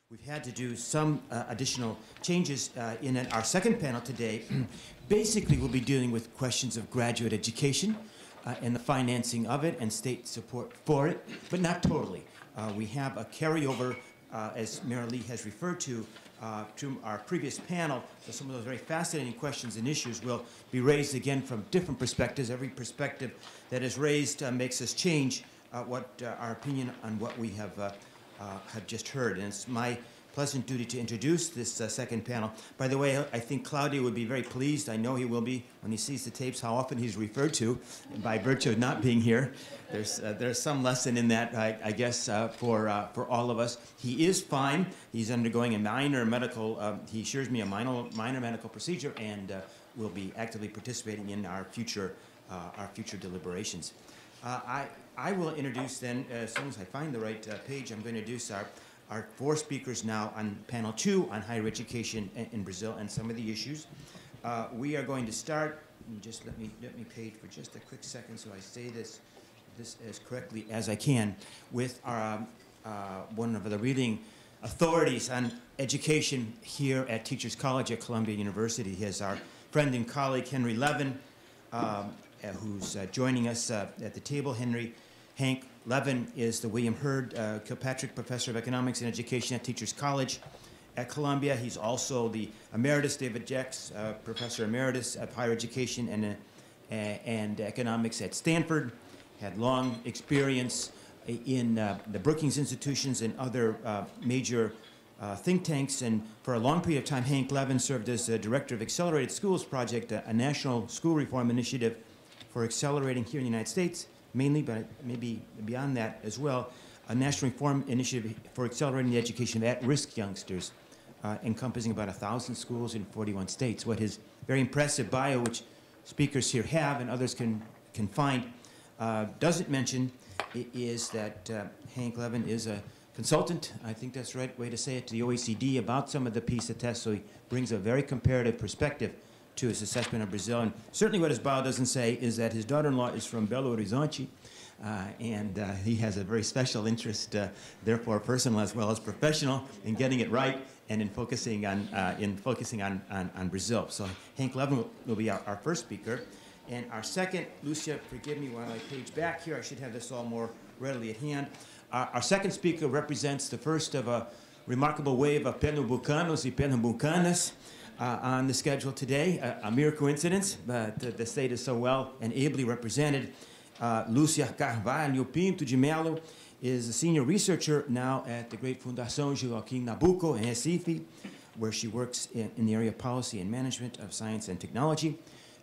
We've had to do some additional changes in our second panel today. Basically, we'll be dealing with questions of graduate education and the financing of it and state support for it, but not totally. We have a carryover, as Mary Lee has referred to our previous panel. So some of those very fascinating questions and issues will be raised again from different perspectives. Every perspective that is raised makes us change our opinion on what we have just heard. And it's my pleasant duty to introduce this second panel. By the way, I think Claudio would be very pleased. I know he will be when he sees the tapes how often he's referred to by virtue of not being here. There's some lesson in that, I guess, for all of us. He is fine. He's undergoing a minor medical, he assures me, a minor medical procedure, and will be actively participating in our future deliberations. I will introduce then, as soon as I find the right page, I'm going to introduce our four speakers now on panel 2 on higher education in Brazil and some of the issues. We are going to start, and just let me page for just a quick second so I say this as correctly as I can, with one of the leading authorities on education here at Teachers College at Columbia University. He is our friend and colleague, Henry Lemann, who's joining us at the table. Hank Lemann is the William Hurd Kilpatrick Professor of Economics and Education at Teachers College at Columbia. He's also the Emeritus David Jecks Professor Emeritus of Higher Education and Economics at Stanford. Had long experience in the Brookings institutions and other major think tanks, and for a long period of time, Hank Lemann served as the Director of Accelerated Schools Project, a national school reform initiative for accelerating here in the United States, mainly, but maybe beyond that as well, a national reform initiative for accelerating the education of at-risk youngsters, encompassing about 1,000 schools in 41 states. What his very impressive bio, which speakers here have and others can find, doesn't mention is that Hank Lemann is a consultant, I think that's the right way to say it, to the OECD about some of the PISA tests, so he brings a very comparative perspective to his assessment of Brazil. And certainly what his bio doesn't say is that his daughter-in-law is from Belo Horizonte, and he has a very special interest, therefore personal as well as professional, in getting it right and in focusing on Brazil. So Hank Lemann will be our first speaker. And our second, Lucia, forgive me while I page back here, I should have this all more readily at hand. Our second speaker represents the first of a remarkable wave of Pernambucanos and Pernambucanas on the schedule today. A mere coincidence, but the state is so well and ably represented. Lucia Carvalho Pinto de Mello is a senior researcher now at the great Fundação Joaquim Nabuco in Recife, where she works in the area of policy and management of science and technology.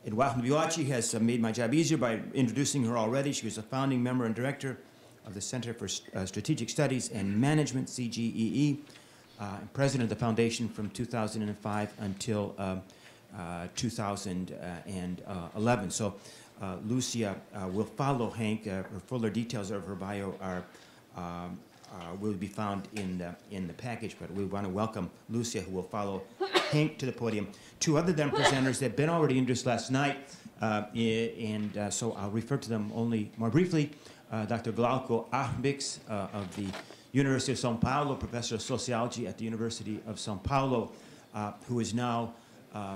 Eduardo Viotti has made my job easier by introducing her already. She was a founding member and director of the Center for Strategic Studies and Management, CGEE, and president of the foundation from 2005 until 2011. So Lucia will follow Hank. Her fuller details of her bio will be found in the package, but we want to welcome Lucia, who will follow Hank to the podium. Two other presenters that have been already introduced last night, so I'll refer to them only more briefly. Dr. Glauco Arbix of the University of São Paulo, Professor of Sociology at the University of São Paulo, who is now,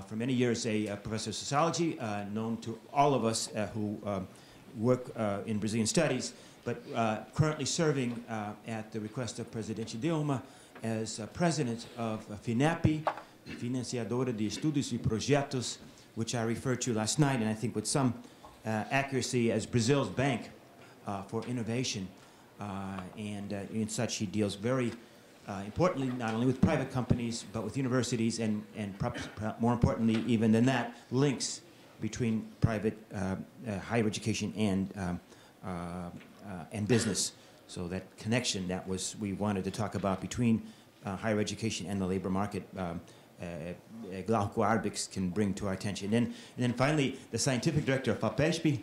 for many years, a Professor of Sociology, known to all of us who work in Brazilian studies, but currently serving at the request of President Dilma as President of FINEP, Financiadora de Estudos e Projetos, which I referred to last night, and I think with some accuracy as Brazil's bank for innovation, and in such he deals very importantly not only with private companies but with universities and more importantly even than that, links between private higher education and business. So that connection that we wanted to talk about between higher education and the labor market, Glauco Arbix can bring to our attention. And then finally, the scientific director of FAPESP,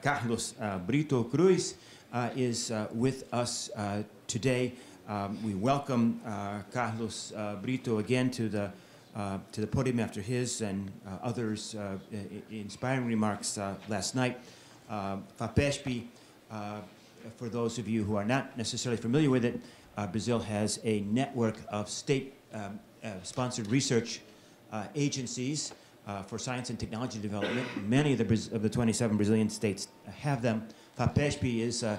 Carlos Brito Cruz, is with us today. We welcome Carlos Brito again to the podium after his and others' inspiring remarks last night. FAPESP, for those of you who are not necessarily familiar with it, Brazil has a network of state-sponsored research agencies for science and technology development. Many of the 27 Brazilian states have them. FAPESP is, I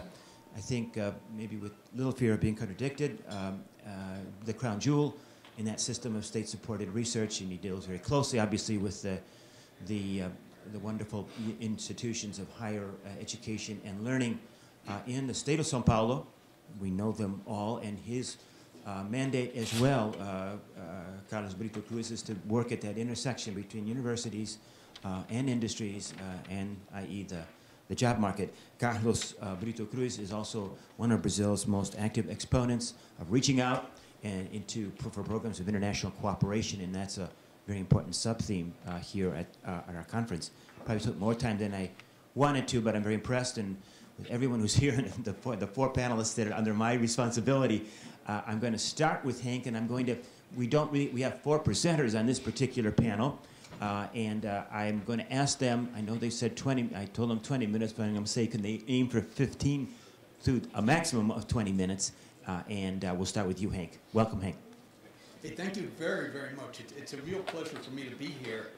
think, maybe with little fear of being contradicted, the crown jewel in that system of state-supported research, and he deals very closely, obviously, with the wonderful institutions of higher education and learning in the state of São Paulo. We know them all, and his mandate as well, Carlos Brito Cruz, is to work at that intersection between universities and industries, and i.e. the job market. Carlos Brito Cruz is also one of Brazil's most active exponents of reaching out and for programs of international cooperation, and that's a very important sub-theme here at our conference. Probably took more time than I wanted to, but I'm very impressed, and with everyone who's here, and the four panelists that are under my responsibility. I'm going to start with Hank, and we have 4 presenters on this particular panel, and I'm going to ask them, I know they said 20, I told them 20 minutes, but I'm going to say, can they aim for 15 to a maximum of 20 minutes? And we'll start with you, Hank. Welcome, Hank. Hey, thank you very, very much. It's a real pleasure for me to be here.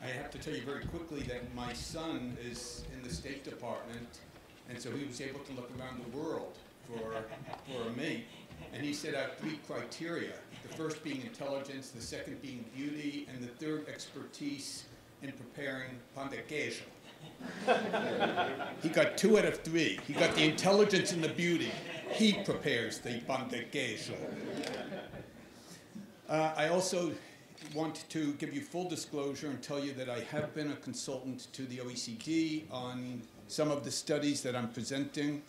I have to tell you very quickly that my son is in the State Department, and so he was able to look around the world for a mate, and he set out 3 criteria. The first being intelligence, the second being beauty, and the third expertise in preparing pão de queijo. He got 2 out of 3. He got the intelligence and the beauty. He prepares the pão de queijo. I also want to give you full disclosure and tell you that I have been a consultant to the OECD on some of the studies that I'm presenting.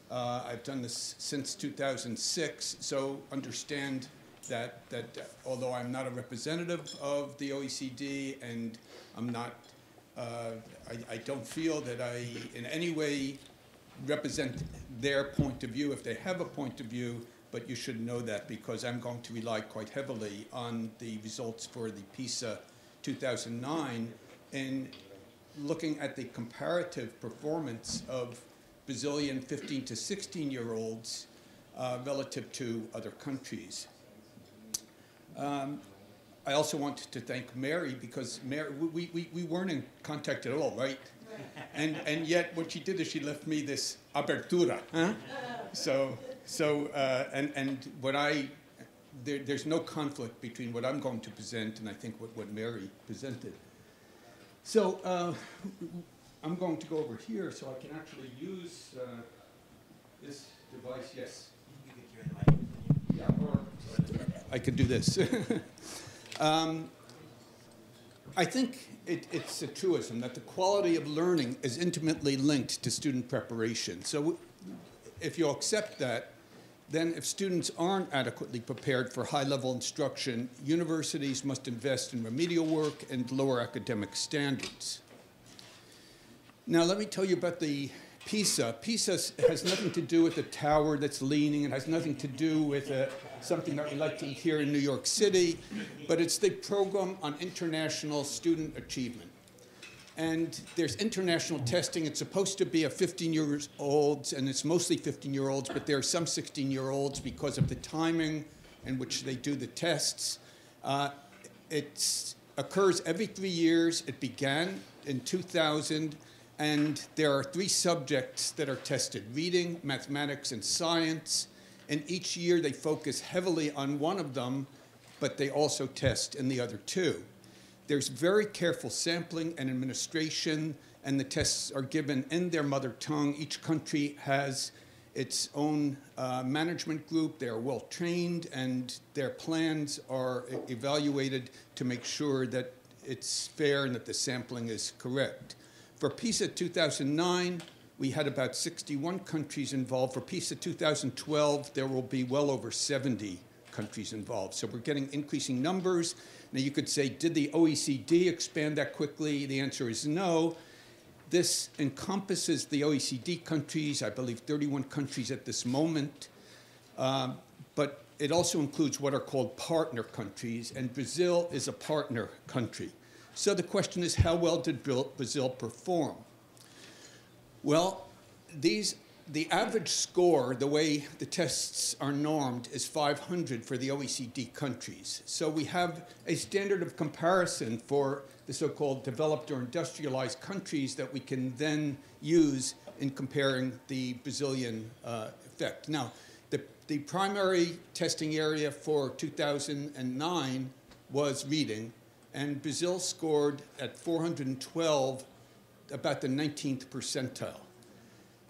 I've done this since 2006, so understand that although I'm not a representative of the OECD and I'm not, I don't feel that I in any way represent their point of view if they have a point of view, but you should know that because I'm going to rely quite heavily on the results for the PISA 2009 in looking at the comparative performance of Brazilian 15 to 16-year-olds relative to other countries. I also want to thank Mary because Mary, we weren't in contact at all, right? And yet what she did is she left me this abertura. Huh? And what there's no conflict between what I'm going to present and I think what Mary presented. So I'm going to go over here so I can actually use this device. Yes. Yeah, or I could do this. I think it's a truism that the quality of learning is intimately linked to student preparation. So if you accept that, then if students aren't adequately prepared for high-level instruction, universities must invest in remedial work and lower academic standards. Now let me tell you about the PISA. PISA has nothing to do with the tower that's leaning. It has nothing to do with something that we like to eat here in New York City, but it's the Program on International Student Achievement. And there's international testing. It's supposed to be a 15-year-olds, and it's mostly 15-year-olds, but there are some 16-year-olds because of the timing in which they do the tests. It occurs every 3 years. It began in 2000, and there are 3 subjects that are tested: reading, mathematics, and science. And each year they focus heavily on one of them, but they also test in the other 2. There's very careful sampling and administration, and the tests are given in their mother tongue. Each country has its own management group. They are well trained, and their plans are evaluated to make sure that it's fair and that the sampling is correct. For PISA 2009, we had about 61 countries involved. For PISA 2012, there will be well over 70 countries involved. So we're getting increasing numbers. Now you could say, did the OECD expand that quickly? The answer is no. This encompasses the OECD countries, I believe 31 countries at this moment, but it also includes what are called partner countries, and Brazil is a partner country. So the question is, how well did Brazil perform? Well, these the average score, the way the tests are normed, is 500 for the OECD countries. So we have a standard of comparison for the so-called developed or industrialized countries that we can then use in comparing the Brazilian effect. Now, the primary testing area for 2009 was reading, and Brazil scored at 412, about the 19th percentile.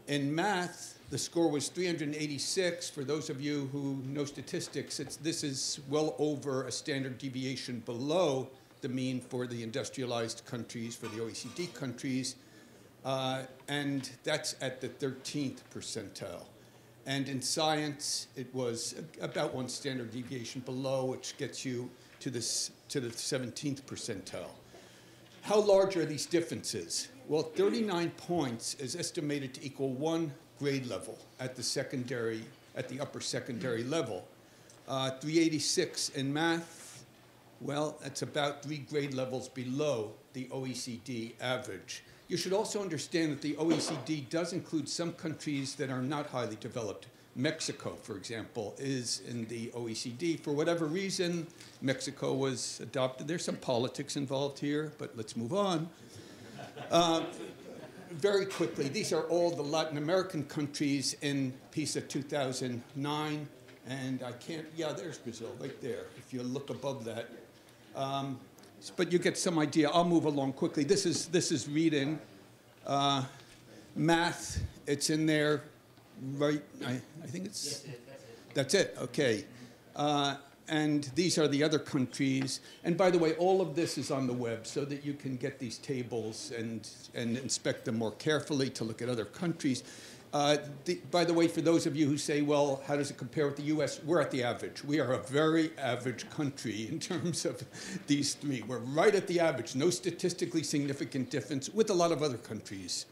In math, the score was 386. For those of you who know statistics, this is well over a standard deviation below the mean for the industrialized countries, for the OECD countries, and that's at the 13th percentile. And in science, it was about one standard deviation below, which gets you to the 17th percentile. How large are these differences? Well, 39 points is estimated to equal 1 grade level at the upper secondary level. 386 in math, well, that's about 3 grade levels below the OECD average. You should also understand that the OECD does include some countries that are not highly developed. Mexico, for example, is in the OECD. For whatever reason, Mexico was adopted. There's some politics involved here, but let's move on. Very quickly, these are all the Latin American countries in PISA 2009. And I can't, yeah, there's Brazil right there, if you look above that. But you get some idea. I'll move along quickly. This is reading. Math, it's in there, right? I think it's, that's it, okay. And these are the other countries. And by the way, all of this is on the web so that you can get these tables and inspect them more carefully to look at other countries. By the way, for those of you who say, well, how does it compare with the US? We're at the average. We are a very average country in terms of these three. We're right at the average, no statistically significant difference with a lot of other countries.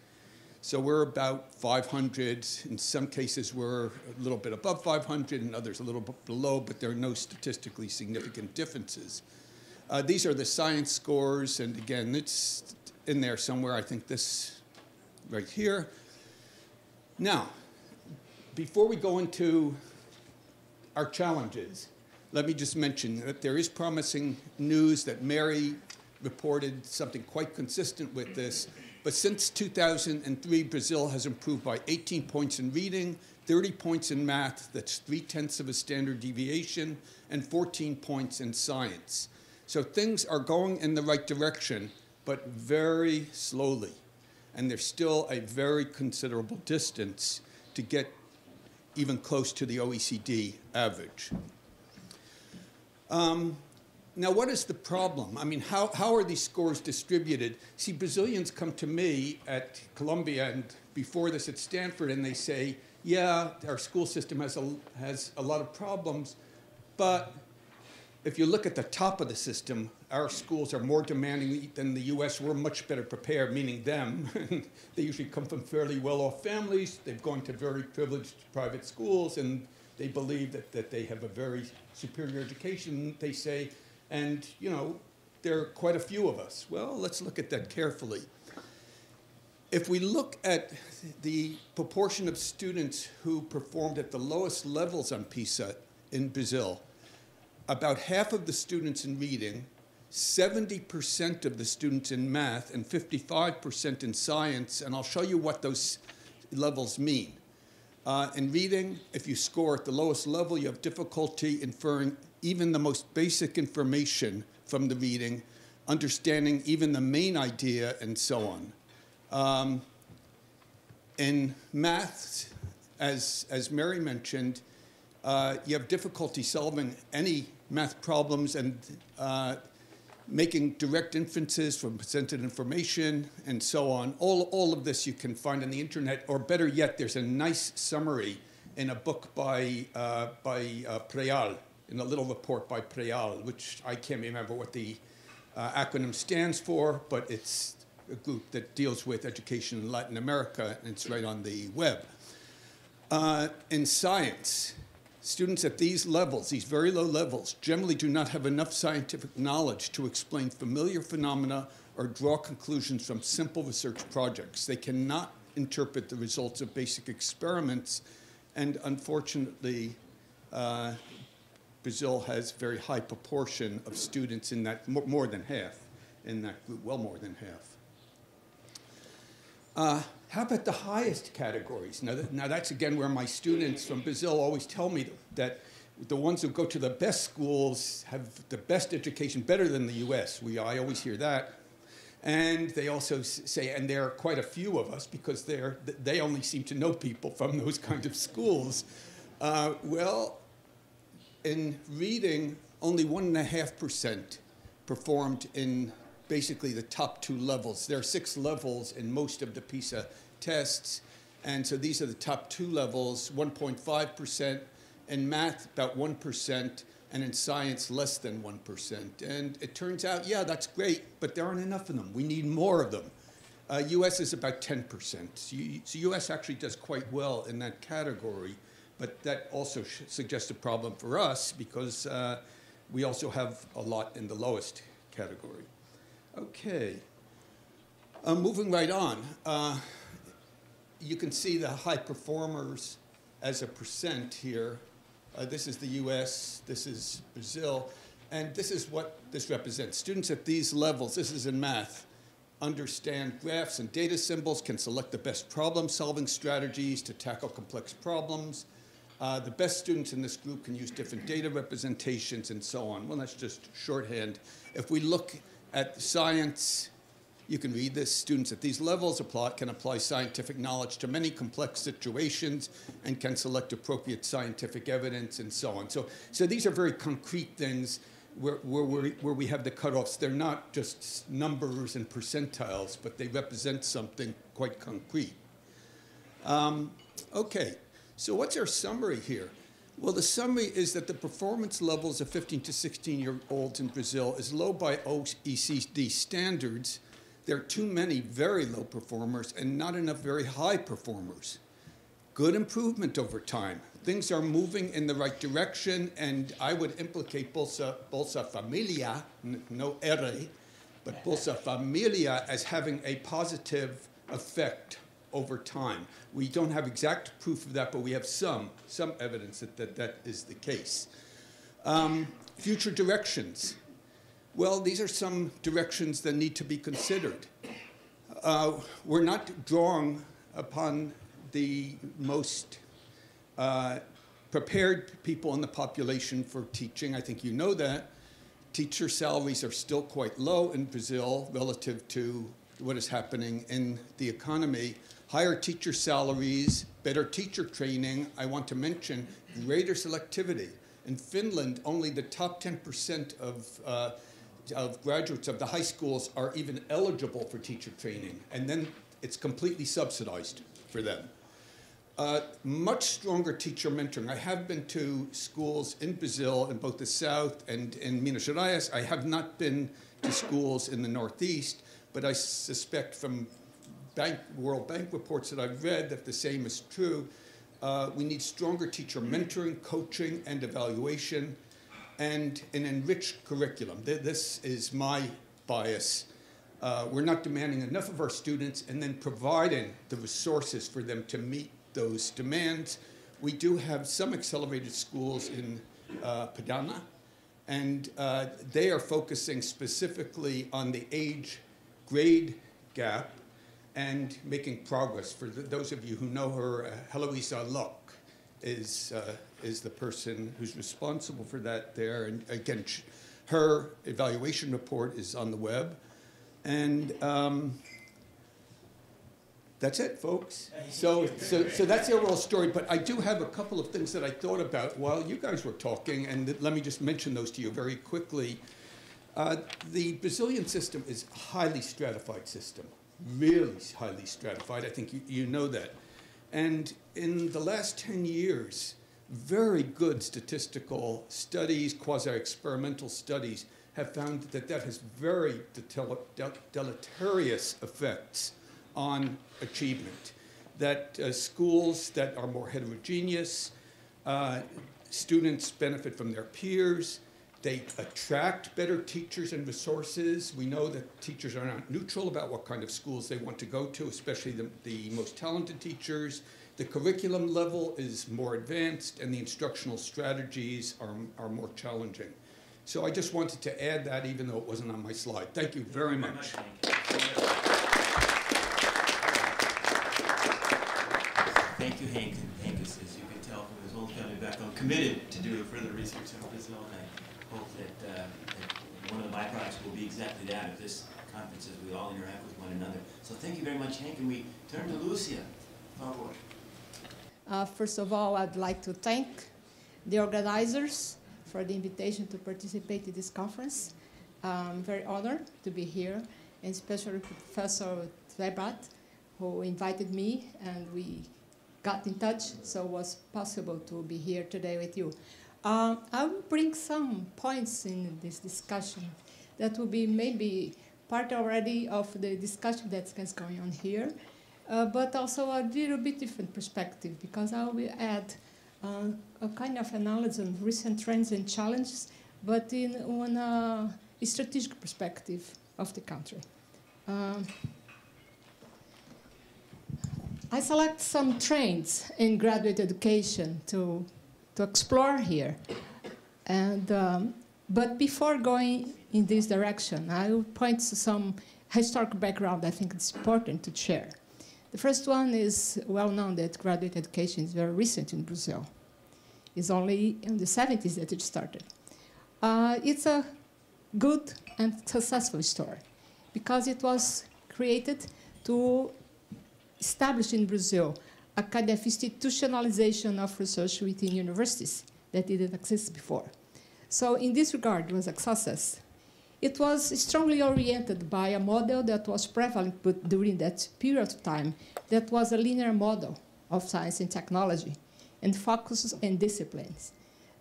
So we're about 500. In some cases, we're a little bit above 500, and others a little bit below, but there are no statistically significant differences. These are the science scores, and again, it's in there somewhere. I think this right here. Now, before we go into our challenges, let me just mention that there is promising news that Mary reported something quite consistent with this. But since 2003, Brazil has improved by 18 points in reading, 30 points in math, that's 3/10 of a standard deviation, and 14 points in science. So things are going in the right direction, but very slowly. And there's still a very considerable distance to get even close to the OECD average. Now, what is the problem? I mean, how are these scores distributed? See, Brazilians come to me at Columbia and before this at Stanford, and they say, yeah, our school system has a lot of problems, but if you look at the top of the system, our schools are more demanding than the US. We're much better prepared, meaning them. They usually come from fairly well-off families. They've gone to very privileged private schools, and they believe that they have a very superior education, they say. And, you know, there are quite a few of us. Well, let's look at that carefully. If we look at the proportion of students who performed at the lowest levels on PISA in Brazil, about half of the students in reading, 70% of the students in math, and 55% in science, and I'll show you what those levels mean. In reading, if you score at the lowest level, you have difficulty inferring even the most basic information from the reading, understanding even the main idea, and so on. In math, as Mary mentioned, you have difficulty solving any math problems and making direct inferences from presented information and so on. All of this you can find on the internet, or better yet, there's a nice summary in a book by Preal, in a little report by Preal, which I can't remember what the acronym stands for, but it's a group that deals with education in Latin America, and it's right on the web. In science, students at these levels, these very low levels, generally do not have enough scientific knowledge to explain familiar phenomena or draw conclusions from simple research projects. They cannot misinterpret the results of basic experiments. And unfortunately, Brazil has a very high proportion of students in that, more than half in that group, well more than half. How about the highest categories? Now that's again where my students from Brazil always tell me that the ones who go to the best schools have the best education, better than the US. I always hear that. And they also say, and there are quite a few of us because they only seem to know people from those kind of schools. Well, in reading, only 1.5% performed in basically the top 2 levels. There are 6 levels in most of the PISA tests, and so these are the top 2 levels, 1.5%, in math about 1%, and in science less than 1%. And it turns out, yeah, that's great, but there aren't enough of them. We need more of them. US is about 10%. So US actually does quite well in that category, but that also suggests a problem for us because we also have a lot in the lowest category. Okay, moving right on. You can see the high performers as a percent here. This is the US, this is Brazil, and this is what this represents. Students at these levels, this is in math, understand graphs and data symbols, can select the best problem-solving strategies to tackle complex problems. The best students in this group can use different data representations and so on. Well, that's just shorthand. If we look at science, you can read this. Students at these levels can apply scientific knowledge to many complex situations and can select appropriate scientific evidence and so on. So these are very concrete things where we have the cutoffs. They're not just numbers and percentiles, but they represent something quite concrete. Okay, so what's our summary here? Well, the summary is that the performance levels of 15 to 16-year-olds in Brazil is low by OECD standards. There are too many very low performers and not enough very high performers. Good improvement over time. Things are moving in the right direction, and I would implicate Bolsa Familia, no R, but Bolsa Familia as having a positive effect over time. We don't have exact proof of that, but we have some evidence that is the case. Future directions. Well, these are some directions that need to be considered. We're not drawing upon the most prepared people in the population for teaching. I think you know that. Teacher salaries are still quite low in Brazil relative to what is happening in the economy. Higher teacher salaries, better teacher training. I want to mention greater selectivity. In Finland, only the top 10% of graduates of the high schools are even eligible for teacher training, and then it's completely subsidized for them. Much stronger teacher mentoring. I have been to schools in Brazil, in both the south and in Minas Gerais. I have not been to schools in the northeast, but I suspect from World Bank reports that I've read that the same is true. We need stronger teacher mentoring, coaching, and evaluation, and an enriched curriculum. This is my bias. We're not demanding enough of our students and then providing the resources for them to meet those demands. We do have some accelerated schools in Padana, and they are focusing specifically on the age-grade gap and making progress. For those of you who know her, Heloisa Locke is the person who's responsible for that there. And again, her evaluation report is on the web. And that's it, folks. So that's the overall story. But I do have a couple of things that I thought about while you guys were talking, and let me just mention those to you very quickly. The Brazilian system is a highly stratified system, really highly stratified. I think you know that. And in the last 10 years, very good statistical studies, quasi-experimental studies, have found that that has very deleterious effects on achievement. That schools that are more heterogeneous, students benefit from their peers, They attract better teachers and resources. We know that teachers are not neutral about what kind of schools they want to go to, especially the most talented teachers. The curriculum level is more advanced, and the instructional strategies are more challenging. So I just wanted to add that, even though it wasn't on my slide. Thank you very much. Thank you, Hank. Hank is, as you can tell from his whole family background, committed to doing further research in Brazil. And I hope that one of the byproducts will be exactly that of this conference, as we all interact with one another. So thank you very much, Hank. And we turn to Lucia. First of all, I'd like to thank the organizers for the invitation to participate in this conference. I'm very honored to be here, and especially Professor Lemann, who invited me, and we got in touch, so it was possible to be here today with you. I will bring some points in this discussion that will be maybe part already of the discussion that's going on here, but also a little bit different perspective, because I will add a kind of analysis on recent trends and challenges, but on a strategic perspective of the country. I select some trends in graduate education to explore here. And, but before going in this direction, I will point to some historical background I think it's important to share. The first one is well known that graduate education is very recent in Brazil. It's only in the 70s that it started. It's a good and successful story because it was created to establish in Brazil a kind of institutionalization of research within universities that didn't exist before. So in this regard, it was a success. It was strongly oriented by a model that was prevalent during that period of time, that was a linear model of science and technology, and focuses on disciplines.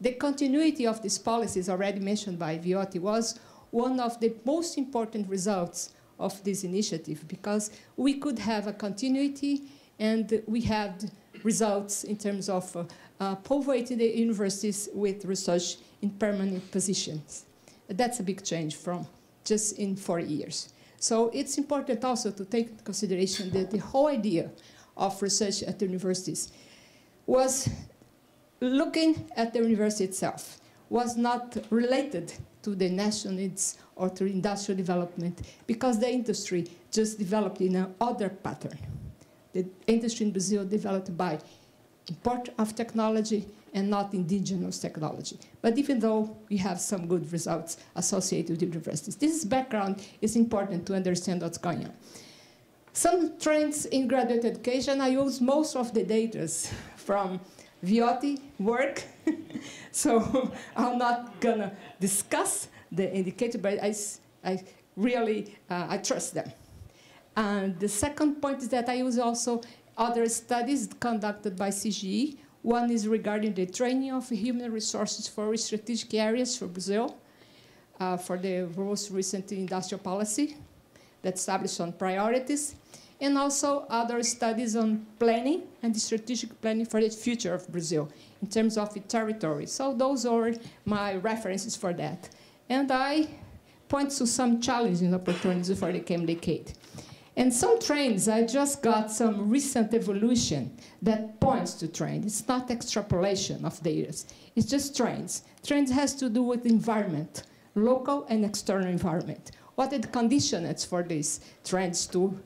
The continuity of these policies, already mentioned by Viotti, was one of the most important results of this initiative, because we could have a continuity, and we had results in terms of povoating the universities with research in permanent positions. That's a big change from just in 4 years. So it's important also to take into consideration that the whole idea of research at the universities was looking at the university itself, was not related to the national needs or to industrial development, because the industry just developed in another pattern. The industry in Brazil developed by import of technology and not indigenous technology. But even though we have some good results associated with universities, this background is important to understand what's going on. Some trends in graduate education, I use most of the data from Viotti work, so I'm not gonna discuss the indicator, but I really trust them. And the second point is that I use also other studies conducted by CGE. One is regarding the training of human resources for strategic areas for Brazil, for the most recent industrial policy that established on priorities, and also other studies on planning and strategic planning for the future of Brazil in terms of the territory. So those are my references for that. And I point to some challenging opportunities for the coming decade. And some trends, I just got some recent evolution that points to trends. It's not extrapolation of data. It's just trends. Trends has to do with environment, local and external environment. What are the conditions for these trends to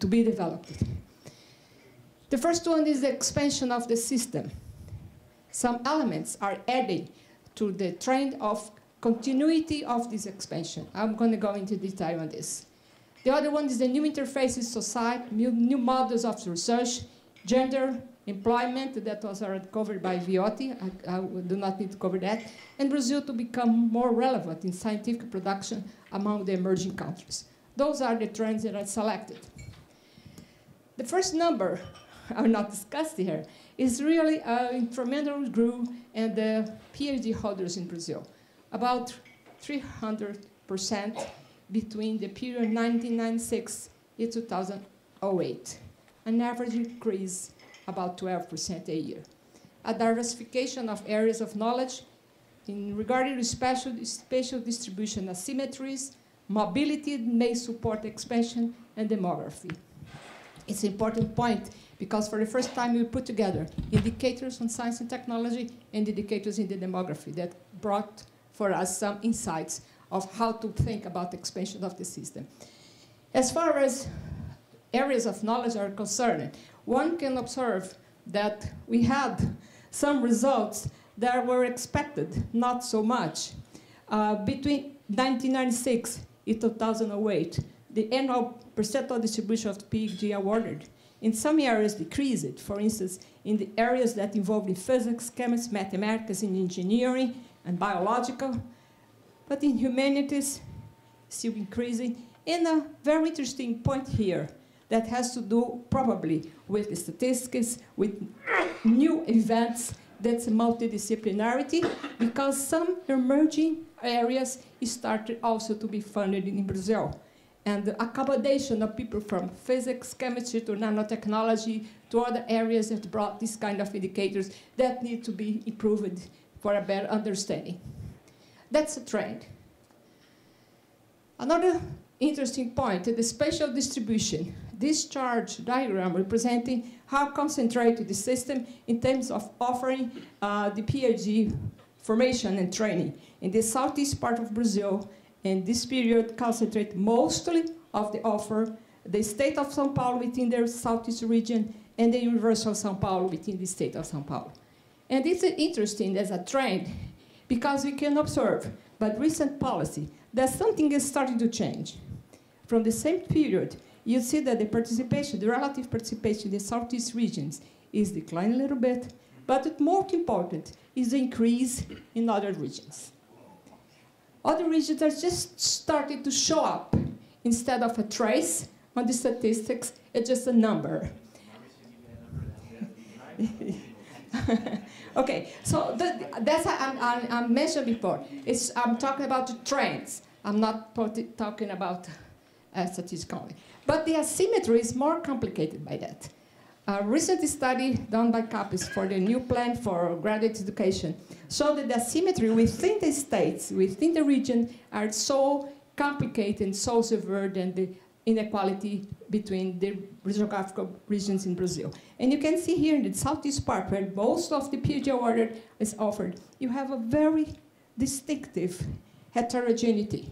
be developed? The first one is the expansion of the system. Some elements are adding to the trend of continuity of this expansion. I'm going to go into detail on this. The other one is the new interfaces society, new models of research, gender, employment, that was already covered by Viotti. I do not need to cover that. And Brazil to become more relevant in scientific production among the emerging countries. Those are the trends that I selected. The first number, I will not discuss here, is really instrumental group and the PhD holders in Brazil. About 300% between the period 1996 and 2008. An average increase about 12% a year. A diversification of areas of knowledge, in regarding to spatial distribution asymmetries, mobility may support expansion, and demography. It's an important point because for the first time we put together indicators on science and technology and indicators in the demography that brought for us some insights of how to think about the expansion of the system. As far as areas of knowledge are concerned, one can observe that we had some results that were expected, not so much. Between 1996 and 2008, the annual percentage distribution of the PhD awarded in some areas decreased. For instance, in the areas that involved in physics, chemistry, mathematics, and engineering, and biological. But in humanities, still increasing. And a very interesting point here that has to do probably with the statistics, with new events, that's multidisciplinarity, because some emerging areas started also to be funded in Brazil. And the accommodation of people from physics, chemistry, to nanotechnology, to other areas that brought this kind of indicators that need to be improved for a better understanding. That's a trend. Another interesting point is the spatial distribution. This chart diagram representing how concentrated the system in terms of offering the PhD formation and training. In the southeast part of Brazil, in this period, concentrate mostly of the offer, the state of São Paulo within their southeast region, and the University of São Paulo within the state of São Paulo. And it's interesting as a trend, because we can observe, by recent policy, that something is starting to change. From the same period, you see that the participation, the relative participation in the southeast regions is declining a little bit, but the most important is the increase in other regions. Other regions are just starting to show up. Instead of a trace on the statistics, it's just a number. Okay, so that's what I mentioned before. I'm talking about the trends. I'm not talking about statistically. But the asymmetry is more complicated by that. A recent study done by CAPES for the new plan for graduate education showed that the asymmetry within the states, within the region, are so complicated and so severe than the inequality between the geographical regions in Brazil. And you can see here in the southeast part, where most of the PhD award is offered, you have a very distinctive heterogeneity.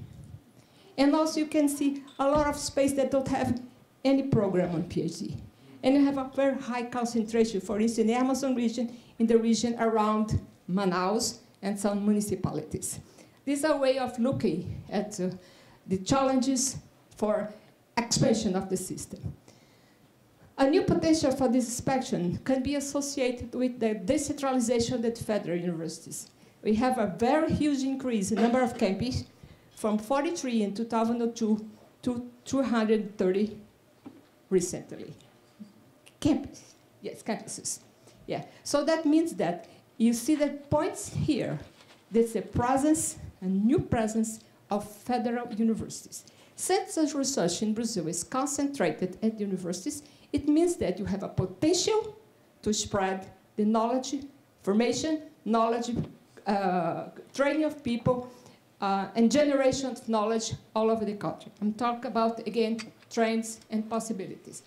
And also you can see a lot of space that don't have any program on PhD. And you have a very high concentration, for instance, in the Amazon region, in the region around Manaus and some municipalities. This is a way of looking at the challenges for expansion of the system. A new potential for this expansion can be associated with the decentralization at federal universities. We have a very huge increase in number of campuses from 43 in 2002 to 230 recently. Campus, yes, campuses. Yeah. So that means that you see the points here. There's a presence, a new presence of federal universities. Since the research in Brazil is concentrated at universities, it means that you have a potential to spread the knowledge, formation, knowledge, training of people, and generation of knowledge all over the country. I'm talking about, again, trends and possibilities.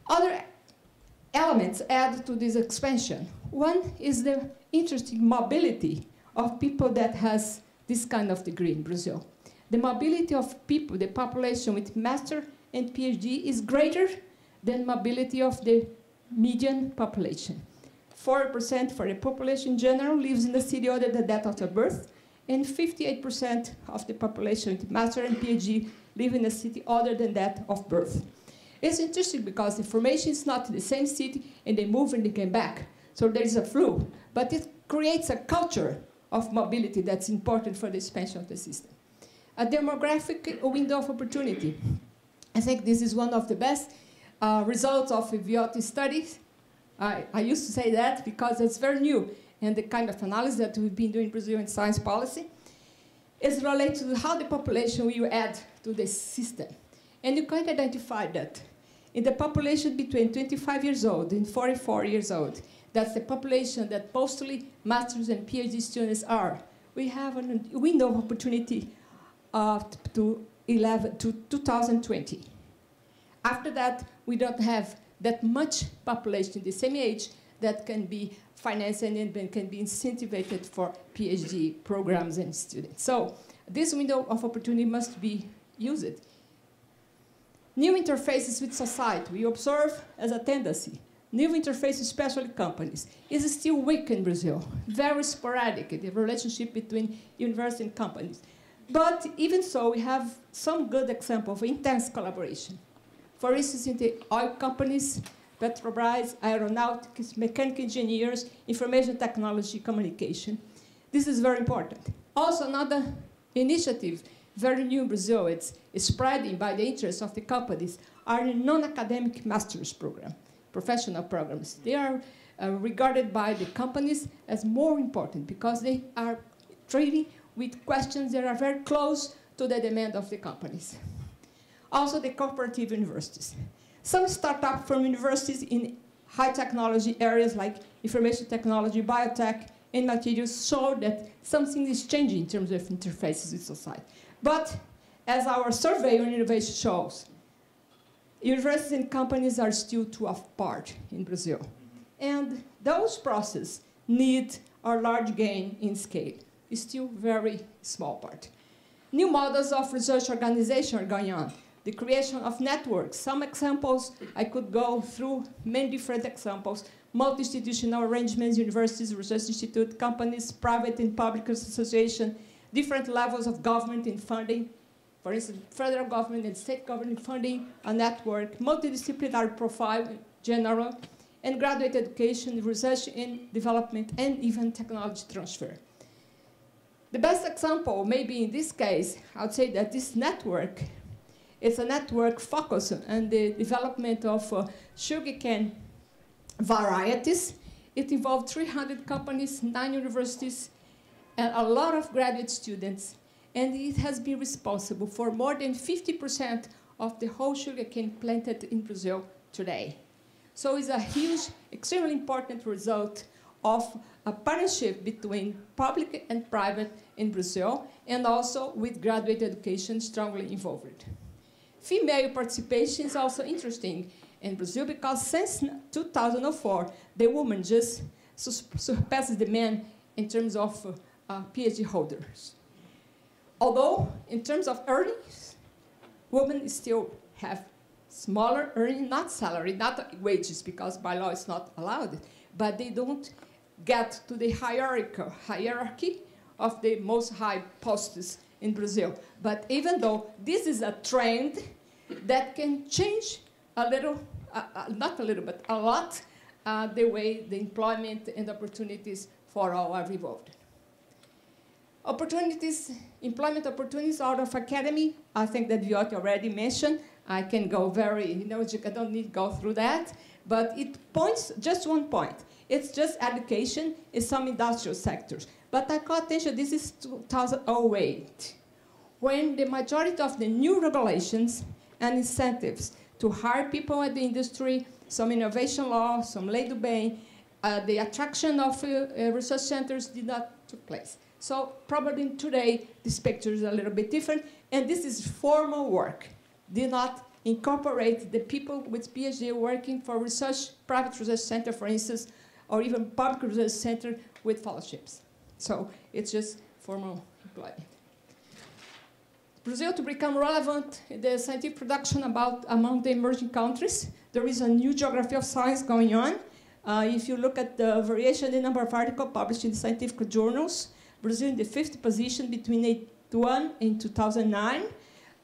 Other elements add to this expansion. One is the interesting mobility of people that has this kind of degree in Brazil. The mobility of people, the population with master and PhD is greater than mobility of the median population. 4% for the population in general lives in the city other than that of their birth, and 58% of the population with master and PhD live in a city other than that of birth. It's interesting because the formation is not in the same city, and they move and they come back. So there is a flow, but it creates a culture of mobility that's important for the expansion of the system. A demographic window of opportunity. I think this is one of the best results of VIOT studies. I used to say that because it's very new, and the kind of analysis that we've been doing in Brazil in science policy is related to how the population will add to the system. And you can identify that in the population between 25 years old and 44 years old, that's the population that mostly master's and PhD students are, we have a window of opportunity to 2020. After that, we don't have that much population the same age that can be financed and can be incentivized for PhD programs and students. So this window of opportunity must be used. New interfaces with society, we observe as a tendency. New interfaces, especially companies, is still weak in Brazil. Very sporadic, the relationship between university and companies. But even so, we have some good examples of intense collaboration. For instance, in the oil companies, Petrobras, aeronautics, mechanical engineers, information technology, communication. This is very important. Also, another initiative, very new in Brazil, it's spreading by the interest of the companies, are the non-academic master's program, professional programs. They are regarded by the companies as more important because they are trading with questions that are very close to the demand of the companies. Also, the cooperative universities. Some startups from universities in high technology areas like information technology, biotech, and materials show that something is changing in terms of interfaces with society. But as our survey on innovation shows, universities and companies are still too apart in Brazil. And those processes need a large gain in scale. It's still very small part. New models of research organization are going on. The creation of networks. Some examples, I could go through many different examples. Multi-institutional arrangements, universities, research institute, companies, private and public association, different levels of government and funding. For instance, federal government and state government funding, a network, multidisciplinary profile in general, and graduate education, research and development, and even technology transfer. The best example, maybe in this case, I would say that this network is a network focused on the development of sugarcane varieties. It involved 300 companies, 9 universities, and a lot of graduate students. And it has been responsible for more than 50% of the whole sugarcane planted in Brazil today. So it's a huge, extremely important result of a partnership between public and private in Brazil, and also with graduate education strongly involved. Female participation is also interesting in Brazil because since 2004, the woman just surpasses the men in terms of PhD holders. Although, in terms of earnings, women still have smaller earning, not salary, not wages, because by law it's not allowed, but they don't get to the hierarchy of the most high posts in Brazil. But even though this is a trend that can change a little, not a little, but a lot, the way the employment and opportunities for all are evolved. Opportunities, employment opportunities out of academy, I think that Viotti already mentioned. I can go very, I don't need to go through that, but it points just one point. It's just education in some industrial sectors. But I call attention, this is 2008, when the majority of the new regulations and incentives to hire people at the industry, some innovation law, some lei do bem, the attraction of research centers did not take place. So probably today, this picture is a little bit different, and this is formal work. Did not incorporate the people with PhD working for research, private research center, for instance, or even public research center with fellowships. So it's just formal employment. Brazil to become relevant in the scientific production among the emerging countries. There is a new geography of science going on. If you look at the variation in the number of articles published in scientific journals, Brazil in the 5th position between 1981 and 2009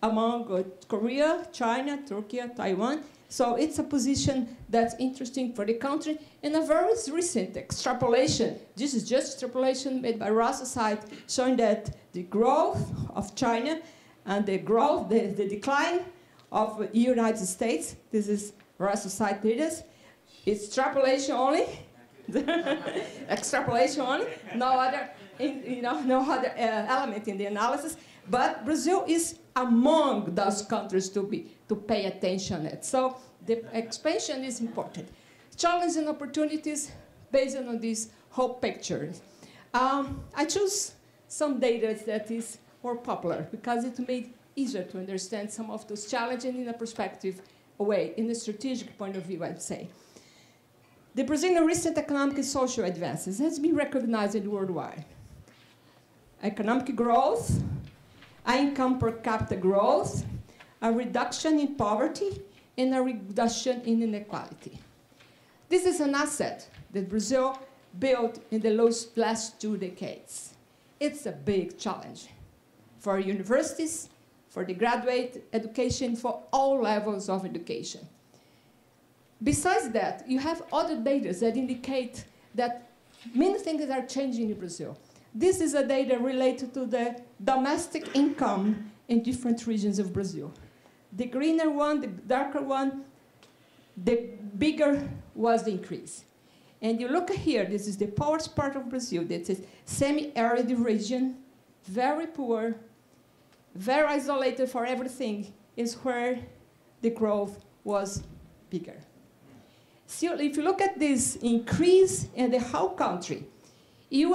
among Korea, China, Turkey, Taiwan. So it's a position that's interesting for the country. And a very recent extrapolation, this is just extrapolation made by Royal Society, showing that the growth of China and the growth, the decline of the United States, this is Royal Society leaders, extrapolation only, extrapolation only, no other, no other element in the analysis. But Brazil is among those countries to pay attention at. So the expansion is important. Challenges and opportunities, based on this whole picture. I choose some data that is more popular because it made it easier to understand some of those challenges in a perspective way, in a strategic point of view, I'd say. The Brazilian recent economic and social advances has been recognized worldwide. Economic growth, income per capita growth, a reduction in poverty, and a reduction in inequality. This is an asset that Brazil built in the last 2 decades. It's a big challenge for universities, for the graduate education, for all levels of education. Besides that, you have other data that indicate that many things are changing in Brazil. This is a data related to the domestic income in different regions of Brazil. The greener one, the darker one, the bigger was the increase. And you look here, this is the poorest part of Brazil. This is semi-arid region, very poor, very isolated for everything, is where the growth was bigger. So if you look at this increase in the whole country, you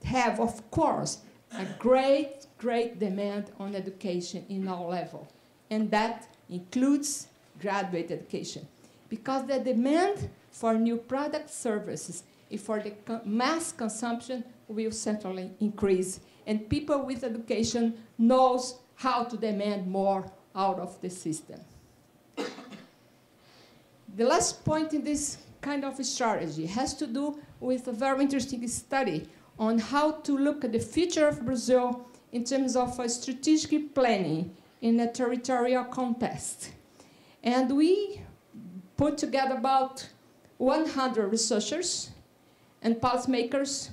have, of course, a great, great demand on education in all levels. And that includes graduate education. Because the demand for new product services and for the mass consumption will certainly increase. And people with education knows how to demand more out of the system. The last point in this kind of strategy has to do with a very interesting study on how to look at the future of Brazil in terms of strategic planning in a territorial context. And we put together about 100 researchers and policymakers,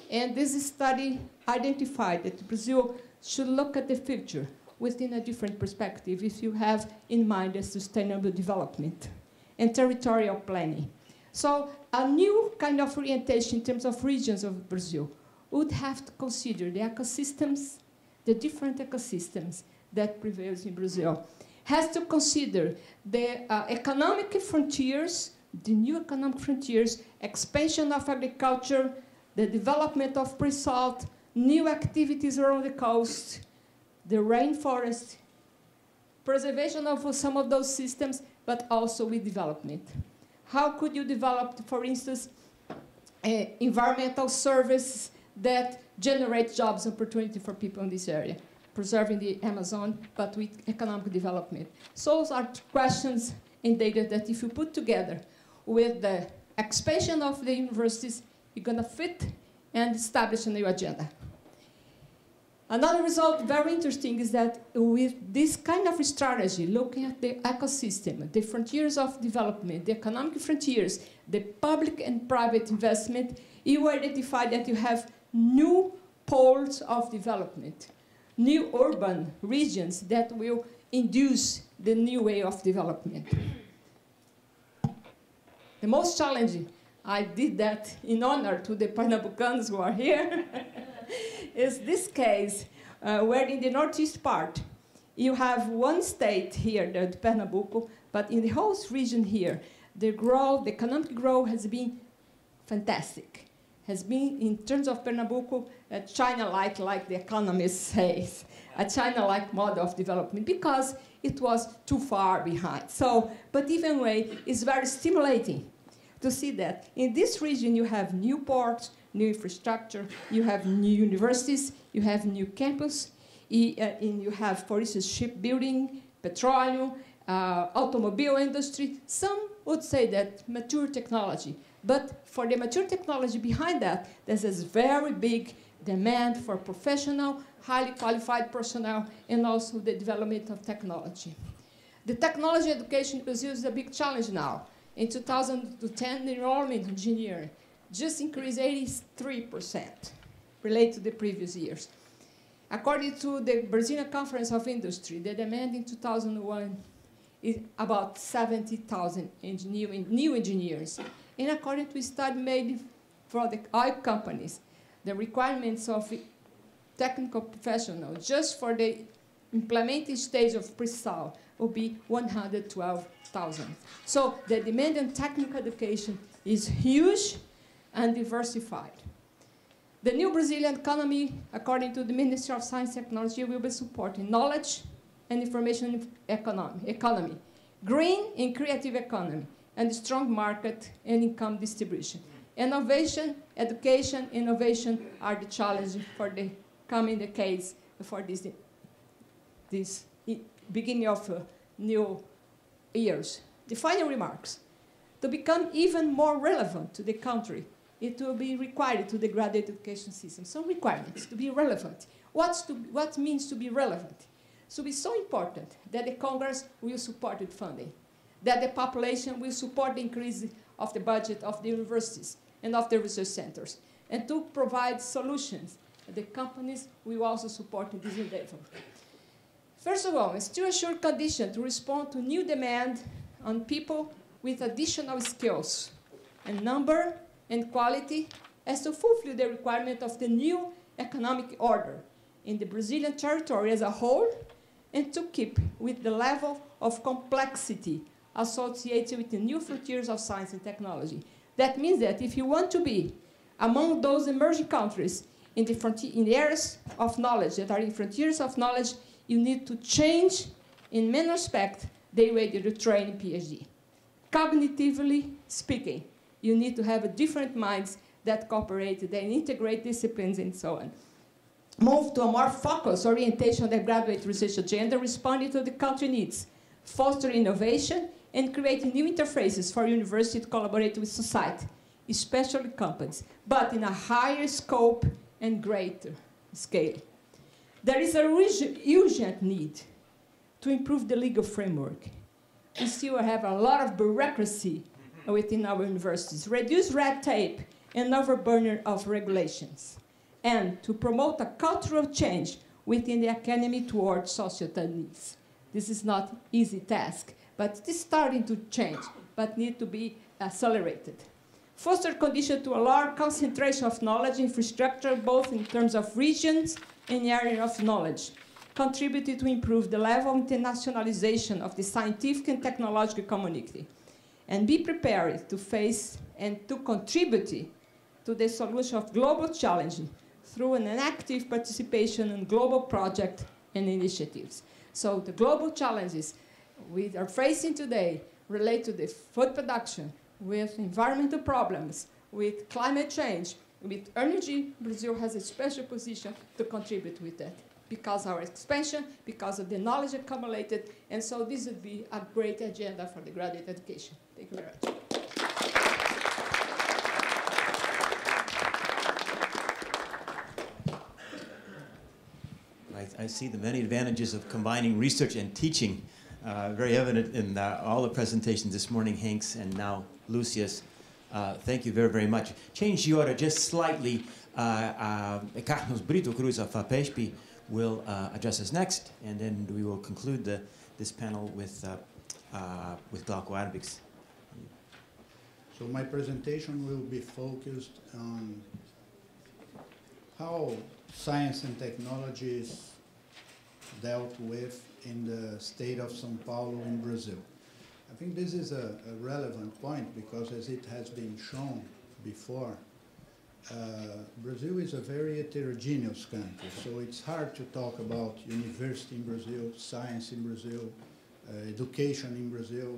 and this study identified that Brazil should look at the future within a different perspective if you have in mind a sustainable development and territorial planning. So a new kind of orientation in terms of regions of Brazil would have to consider the ecosystems, the different ecosystems that prevails in Brazil, has to consider the economic frontiers, the new economic frontiers, expansion of agriculture, the development of pre-salt, new activities around the coast, the rainforest, preservation of some of those systems, but also with development. How could you develop, for instance, environmental services that generate jobs opportunity for people in this area, preserving the Amazon, but with economic development? So those are questions and data that if you put together with the expansion of the universities, you're going to fit and establish a new agenda. Another result, very interesting, is that with this kind of strategy, looking at the ecosystem, the frontiers of development, the economic frontiers, the public and private investment, you identify that you have new poles of development, new urban regions that will induce the new way of development. The most challenging, I did that in honor to the Pernambucanos who are here, is this case where in the northeast part, you have one state here, the Pernambuco, but in the whole region here, the growth, the economic growth has been fantastic. Has been, in terms of Pernambuco, China-like, like the economist says, a China-like model of development, because it was too far behind. So, but even way, it's very stimulating to see that in this region you have new ports, new infrastructure, you have new universities, you have new campus, and you have, for instance, shipbuilding, petroleum, automobile industry. Some would say that mature technology. But for the mature technology behind that, there's this very big demand for professional, highly qualified personnel, and also the development of technology. The technology education in Brazil is a big challenge now. In 2010, the enrollment in engineering just increased 83% related to the previous years. According to the Brazilian Conference of Industry, the demand in 2001 is about 70,000 new engineers. And according to a study made for the oil companies, the requirements of technical professionals just for the implementing stage of pre-salt will be 112,000. So the demand on technical education is huge. and diversified. The new Brazilian economy, according to the Ministry of Science and Technology, will be supporting knowledge and information economy, green and creative economy, and strong market and income distribution. Innovation, education, innovation are the challenges for the coming decades for this beginning of new years. The final remarks. To become even more relevant to the country, it will be required to the graduate education system. Some requirements to be relevant. What means to be relevant? So it's so important that the Congress will support with funding, that the population will support the increase of the budget of the universities and of the research centers, and to provide solutions. The companies will also support this endeavor. First of all, it's to ensure conditions to respond to new demand on people with additional skills and number and quality as to fulfill the requirement of the new economic order in the Brazilian territory as a whole, and to keep with the level of complexity associated with the new frontiers of science and technology. That means that if you want to be among those emerging countries in the areas of knowledge that are in frontiers of knowledge, you need to change in many respects the way that you train in PhD. Cognitively speaking, you need to have different minds that cooperate, that integrate disciplines and so on. Move to a more focused orientation of the graduate research agenda, responding to the country needs, foster innovation, and create new interfaces for university to collaborate with society, especially companies, but in a higher scope and greater scale. There is a urgent need to improve the legal framework. We still have a lot of bureaucracy within our universities, reduce red tape and overburden of regulations, and to promote a cultural change within the academy towards societal needs. This is not an easy task, but it is starting to change, but need to be accelerated. Foster conditions to allow concentration of knowledge infrastructure, both in terms of regions and area of knowledge, contributed to improve the level of internationalization of the scientific and technological community, and be prepared to face and to contribute to the solution of global challenges through an active participation in global projects and initiatives. So the global challenges we are facing today relate to the food production, with environmental problems, with climate change, with energy. Brazil has a special position to contribute with that because of our expansion, because of the knowledge accumulated, and so this would be a great agenda for the graduate education. Thank you very much. I see the many advantages of combining research and teaching, very evident in all the presentations this morning, Hanks, and now Lucius. Thank you very, very much. Change the order just slightly. Carlos Brito Cruz of FAPESP will address us next, and then we will conclude this panel with Glauco Arabics. So my presentation will be focused on how science and technology is dealt with in the state of São Paulo in Brazil. I think this is a relevant point because, as it has been shown before, Brazil is a very heterogeneous country, so it's hard to talk about university in Brazil, science in Brazil, education in Brazil,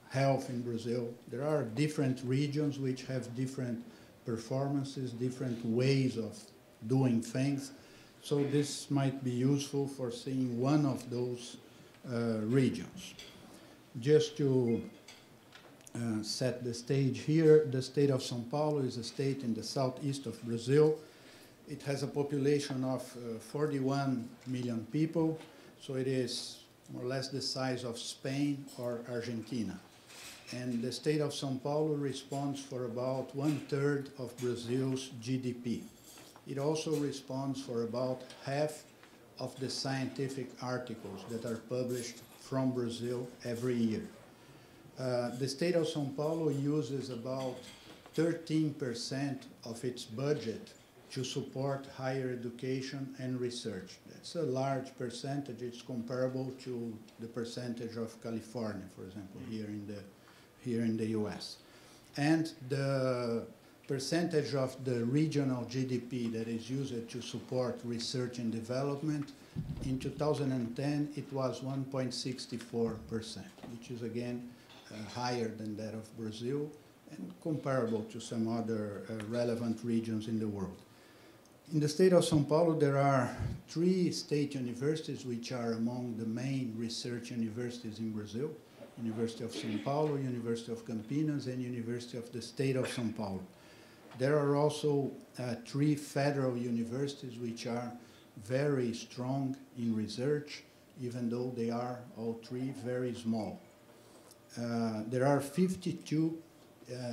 health in Brazil. There are different regions which have different performances, different ways of doing things, so this might be useful for seeing one of those regions. Just to set the stage here, the state of São Paulo is a state in the southeast of Brazil. It has a population of 41 million people, so it is more or less the size of Spain or Argentina. And the state of São Paulo responds for about 1/3 of Brazil's GDP. It also responds for about half of the scientific articles that are published from Brazil every year. The state of São Paulo uses about 13% of its budget to support higher education and research. That's a large percentage. It's comparable to the percentage of California, for example, here in the US. And the percentage of the regional GDP that is used to support research and development, in 2010 it was 1.64%, which is again higher than that of Brazil and comparable to some other relevant regions in the world. In the state of São Paulo, there are 3 state universities which are among the main research universities in Brazil: University of São Paulo, University of Campinas, and University of the State of São Paulo. There are also 3 federal universities which are very strong in research, even though they are all 3 very small. There are 52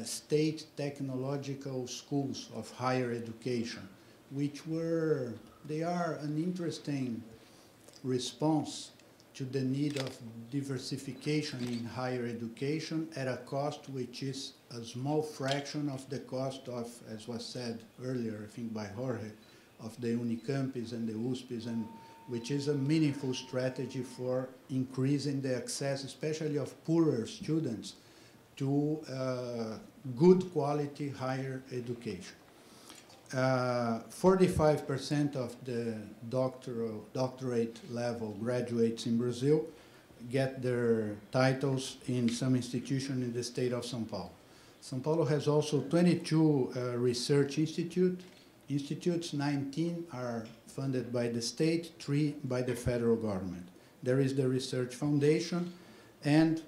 state technological schools of higher education, they are an interesting response to the need of diversification in higher education at a cost which is a small fraction of the cost of, as was said earlier, I think by Jorge, of the Unicampis and the USPs, and which is a meaningful strategy for increasing the access, especially of poorer students, to good quality higher education. 45% of the doctorate level graduates in Brazil get their titles in some institution in the state of São Paulo. São Paulo has also 22 research institutes, 19 are funded by the state, 3 by the federal government. There is the Research Foundation, and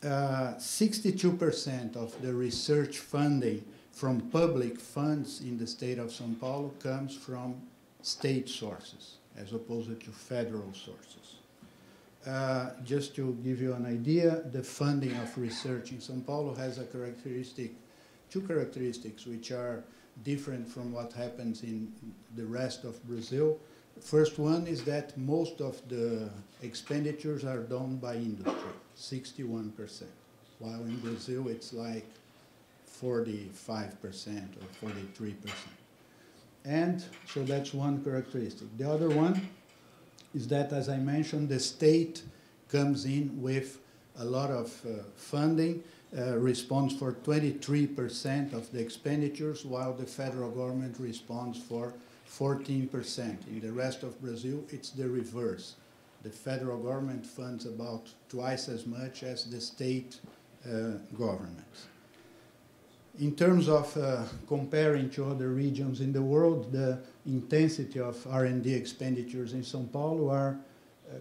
62% of the research funding from public funds in the state of São Paulo comes from state sources, as opposed to federal sources. Just to give you an idea, the funding of research in São Paulo has a two characteristics which are different from what happens in the rest of Brazil. First one is that most of the expenditures are done by industry, 61%, while in Brazil it's like 45% or 43%. And so that's one characteristic. The other one is that, as I mentioned, the state comes in with a lot of funding, responds for 23% of the expenditures, while the federal government responds for 14%. In the rest of Brazil, it's the reverse. The federal government funds about twice as much as the state governments. In terms of comparing to other regions in the world, the intensity of R&D expenditures in São Paulo are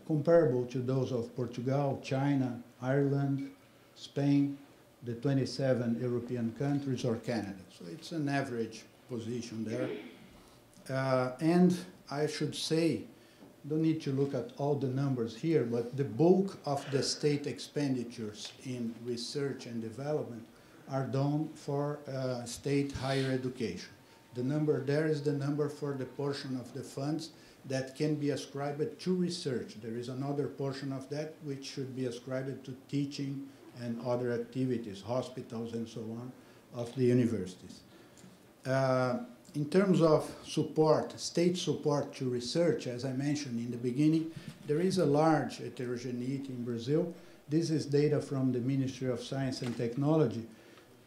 comparable to those of Portugal, China, Ireland, Spain, the 27 European countries, or Canada. So it's an average position there. And I should say, don't need to look at all the numbers here, but the bulk of the state expenditures in research and development are done for state higher education. The number there is the number for the portion of the funds that can be ascribed to research. There is another portion of that which should be ascribed to teaching and other activities, hospitals and so on, of the universities. In terms of support, state support to research, as I mentioned in the beginning, there is a large heterogeneity in Brazil. This is data from the Ministry of Science and Technology,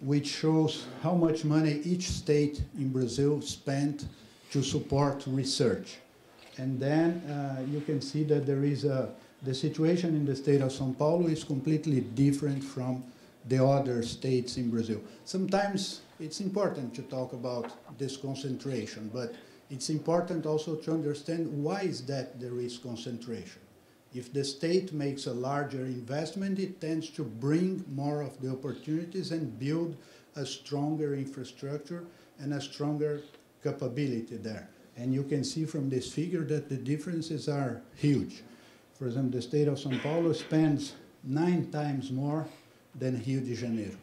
which shows how much money each state in Brazil spent to support research. And then you can see that there is the situation in the state of São Paulo is completely different from the other states in Brazil. Sometimes it's important to talk about this concentration, but it's important also to understand why is that there is concentration. If the state makes a larger investment, it tends to bring more of the opportunities and build a stronger infrastructure and a stronger capability there. And you can see from this figure that the differences are huge. For example, the state of São Paulo spends 9 times more than Rio de Janeiro,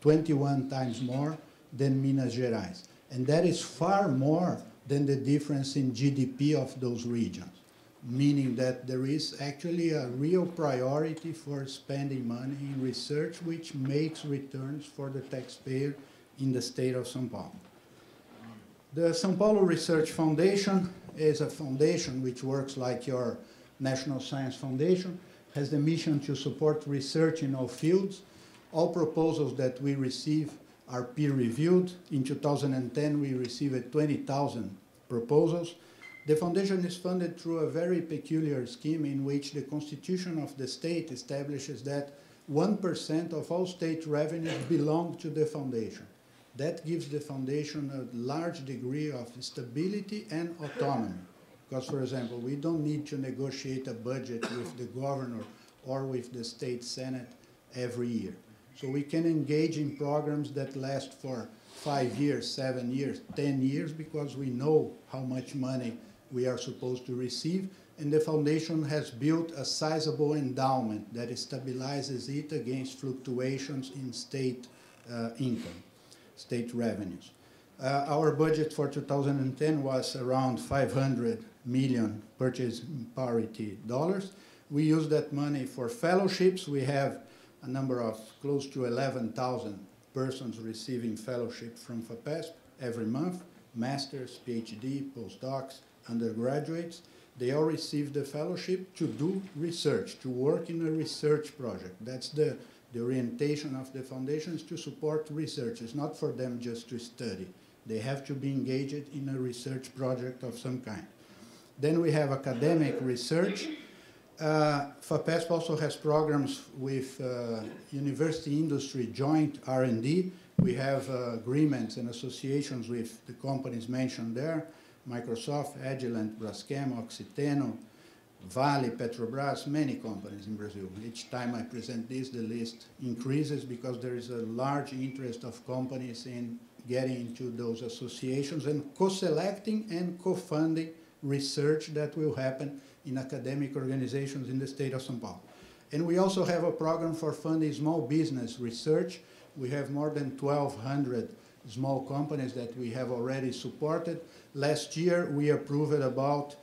21 times more than Minas Gerais. And that is far more than the difference in GDP of those regions, meaning that there is actually a real priority for spending money in research, which makes returns for the taxpayer in the state of São Paulo. The São Paulo Research Foundation is a foundation which works like your National Science Foundation, has the mission to support research in all fields. All proposals that we receive are peer-reviewed. In 2010, we received 20,000 proposals. The foundation is funded through a very peculiar scheme in which the Constitution of the state establishes that 1% of all state revenues belong to the foundation. That gives the foundation a large degree of stability and autonomy. Because, for example, we don't need to negotiate a budget with the governor or with the state senate every year. So we can engage in programs that last for 5 years, 7 years, 10 years, because we know how much money we are supposed to receive, and the foundation has built a sizable endowment that stabilizes it against fluctuations in state income, state revenues. Our budget for 2010 was around 500 million purchasing parity dollars. We use that money for fellowships. We have a number of close to 11,000 persons receiving fellowship from FAPESP every month, masters, PhD, postdocs, undergraduates. They all receive the fellowship to do research, to work in a research project. That's the orientation of the foundation, is to support research. It's not for them just to study. They have to be engaged in a research project of some kind. Then we have academic research. FAPESP also has programs with university industry joint R&D. We have agreements and associations with the companies mentioned there: Microsoft, Agilent, Braskem, Oxiteno, Vale, Petrobras, many companies in Brazil. Each time I present this, the list increases because there is a large interest of companies in getting into those associations and co-selecting and co-funding research that will happen in academic organizations in the state of São Paulo. And we also have a program for funding small business research. We have more than 1,200 small companies that we have already supported. Last year, we approved about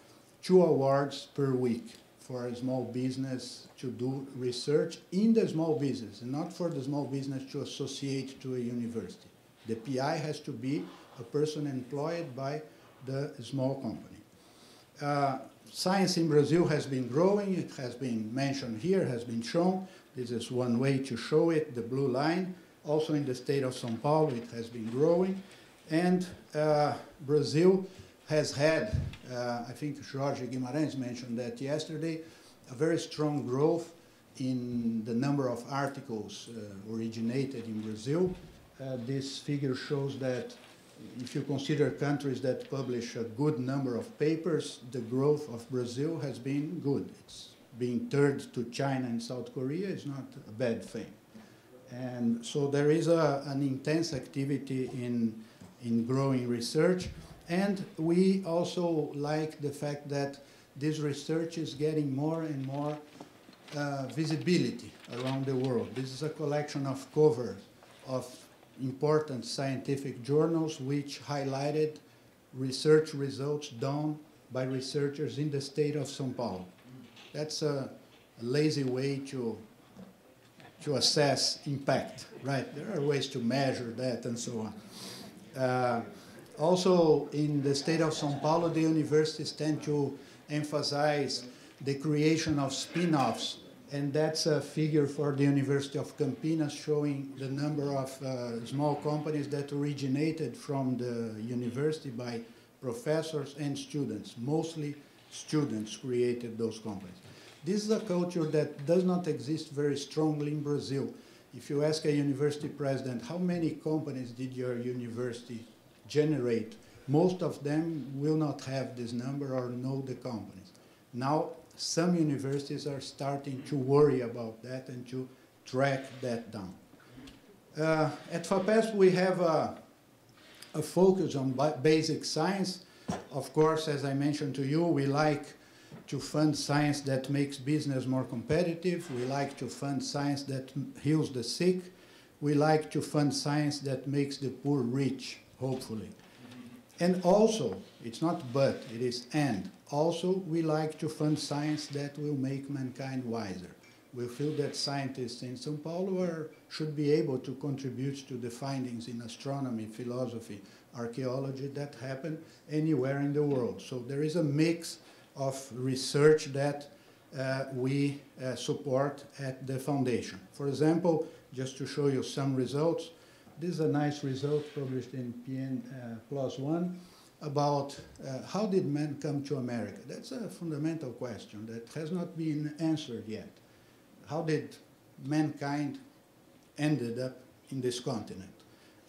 2 awards per week for a small business to do research in the small business, and not for the small business to associate to a university. The PI has to be a person employed by the small company. Science in Brazil has been growing. It has been mentioned here, has been shown. This is one way to show it, the blue line. Also in the state of São Paulo, it has been growing. And Brazil has had, I think Jorge Guimarães mentioned that yesterday, a very strong growth in the number of articles originated in Brazil. This figure shows that if you consider countries that publish a good number of papers, the growth of Brazil has been good. It's being third to China and South Korea is not a bad thing. And so there is an intense activity in growing research. And we also like the fact that this research is getting more and more visibility around the world. This is a collection of covers of important scientific journals which highlighted research results done by researchers in the state of São Paulo. That's a lazy way to assess impact, right? There are ways to measure that and so on. Also, in the state of São Paulo, the universities tend to emphasize the creation of spin-offs, and that's a figure for the University of Campinas showing the number of small companies that originated from the university by professors and students. Mostly students created those companies. This is a culture that does not exist very strongly in Brazil. If you ask a university president, how many companies did your university generate? Most of them will not have this number or know the companies. Now, some universities are starting to worry about that and to track that down. At FAPESP, we have a focus on basic science. Of course, as I mentioned to you, we like to fund science that makes business more competitive. We like to fund science that heals the sick. We like to fund science that makes the poor rich, hopefully. And also, it's not but, it is and. Also, we like to fund science that will make mankind wiser. We feel that scientists in São Paulo should be able to contribute to the findings in astronomy, philosophy, archaeology that happen anywhere in the world. So there is a mix of research that we support at the foundation. For example, just to show you some results, this is a nice result published in PN Plus One about how did man come to America. That's a fundamental question that has not been answered yet. How did mankind ended up in this continent?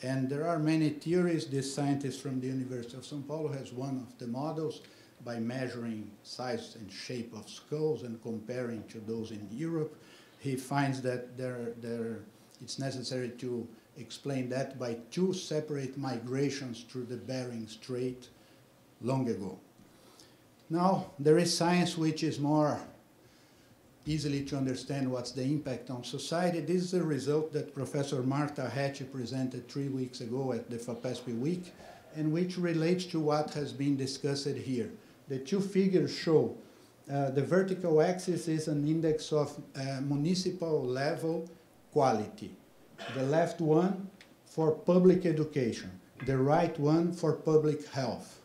And there are many theories. This scientist from the University of São Paulo has one of the models by measuring size and shape of skulls and comparing to those in Europe. He finds that it's necessary to explain that by two separate migrations through the Bering Strait long ago. Now, there is science which is more easily to understand what's the impact on society. This is a result that Professor Marta Hatch presented 3 weeks ago at the FAPESP week, and which relates to what has been discussed here. The two figures show the vertical axis is an index of municipal level quality. The left one for public education, the right one for public health.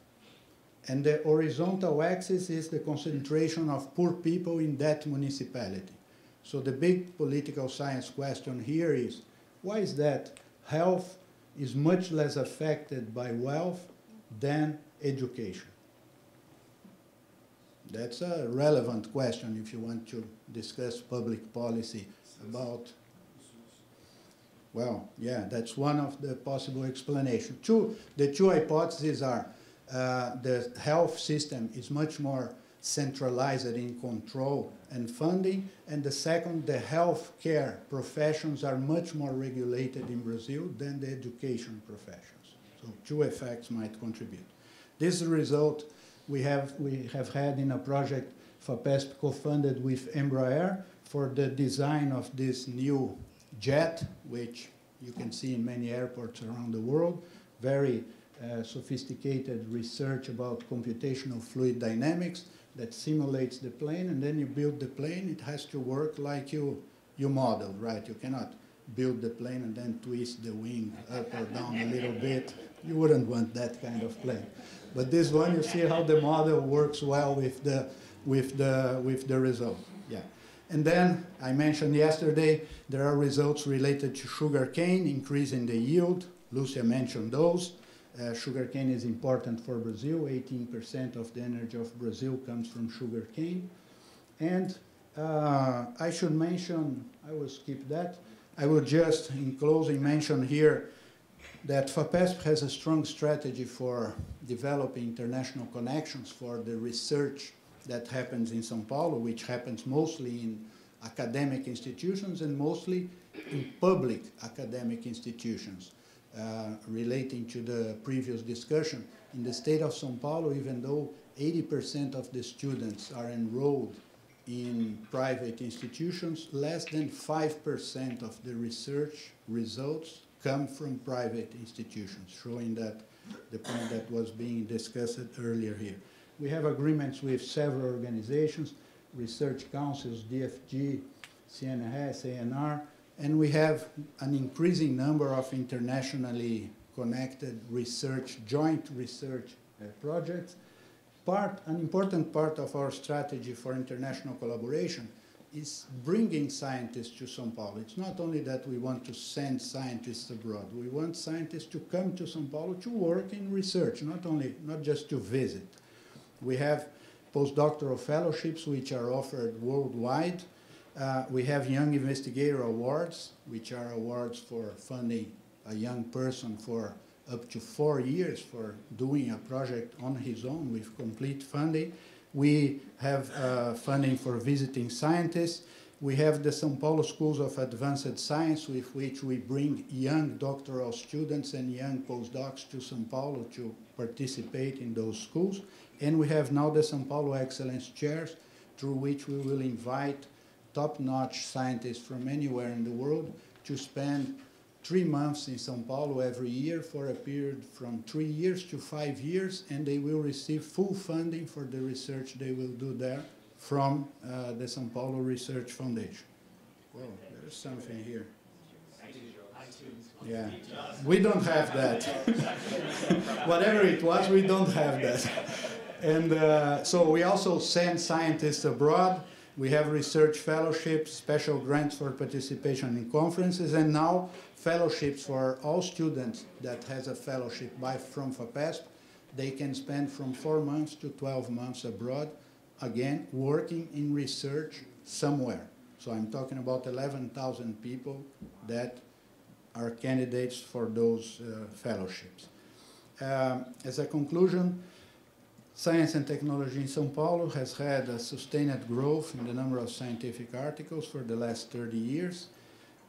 And the horizontal axis is the concentration of poor people in that municipality. So the big political science question here is, why is that health is much less affected by wealth than education? That's a relevant question if you want to discuss public policy about, well, yeah, that's one of the possible explanations. The two hypotheses are the health system is much more centralized in control and funding, and the second, the healthcare professions are much more regulated in Brazil than the education professions. So two effects might contribute. This result we have had in a project FAPESP co-funded with Embraer for the design of this new jet, which you can see in many airports around the world. Very sophisticated research about computational fluid dynamics that simulates the plane, and then you build the plane. It has to work like you modeled, right? You cannot build the plane and then twist the wing up or down a little bit. You wouldn't want that kind of plane. But this one, you see how the model works well with the result. Yeah. And then I mentioned yesterday there are results related to sugarcane, increasing the yield. Lucia mentioned those. Sugarcane is important for Brazil. 18% of the energy of Brazil comes from sugarcane. And I should mention, I will skip that. I will just, in closing, mention here that FAPESP has a strong strategy for developing international connections for the research that happens in São Paulo, which happens mostly in academic institutions and mostly in public academic institutions. Relating to the previous discussion, in the state of São Paulo, even though 80% of the students are enrolled in private institutions, less than 5% of the research results come from private institutions, showing that the point that was being discussed earlier here. We have agreements with several organizations, research councils, DFG, CNRS, ANR, and we have an increasing number of internationally connected research, joint research projects. An important part of our strategy for international collaboration is bringing scientists to São Paulo. It's not only that we want to send scientists abroad. We want scientists to come to São Paulo to work in research, not just to visit. We have postdoctoral fellowships which are offered worldwide. We have Young Investigator Awards, which are awards for funding a young person for up to 4 years for doing a project on his own with complete funding. We have funding for visiting scientists. We have the São Paulo Schools of Advanced Science, with which we bring young doctoral students and young postdocs to São Paulo to participate in those schools. And we have now the São Paulo Excellence Chairs, through which we will invite top-notch scientists from anywhere in the world to spend 3 months in São Paulo every year for a period from 3 years to 5 years, and they will receive full funding for the research they will do there from the São Paulo Research Foundation. Well, there's something here. Yeah, we don't have that. Whatever it was, we don't have that. And so we also send scientists abroad. We have research fellowships, special grants for participation in conferences, and now fellowships for all students that has a fellowship from FAPESP. They can spend from 4 months to 12 months abroad, again, working in research somewhere. So I'm talking about 11,000 people that are candidates for those fellowships. As a conclusion, science and technology in São Paulo has had a sustained growth in the number of scientific articles for the last 30 years.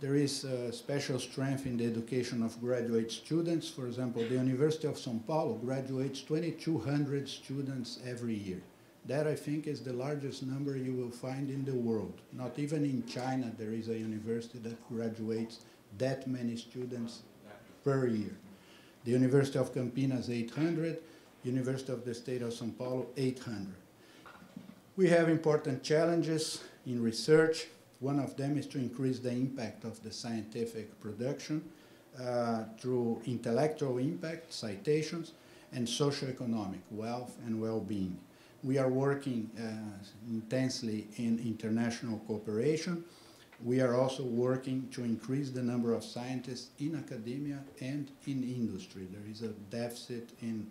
There is special strength in the education of graduate students. For example, the University of São Paulo graduates 2,200 students every year. That, I think, is the largest number you will find in the world. Not even in China there is a university that graduates that many students per year. The University of Campinas, 800. University of the State of São Paulo, 800. We have important challenges in research. One of them is to increase the impact of the scientific production through intellectual impact, citations, and socioeconomic, wealth and well-being. We are working intensely in international cooperation. We are also working to increase the number of scientists in academia and in industry. There is a deficit in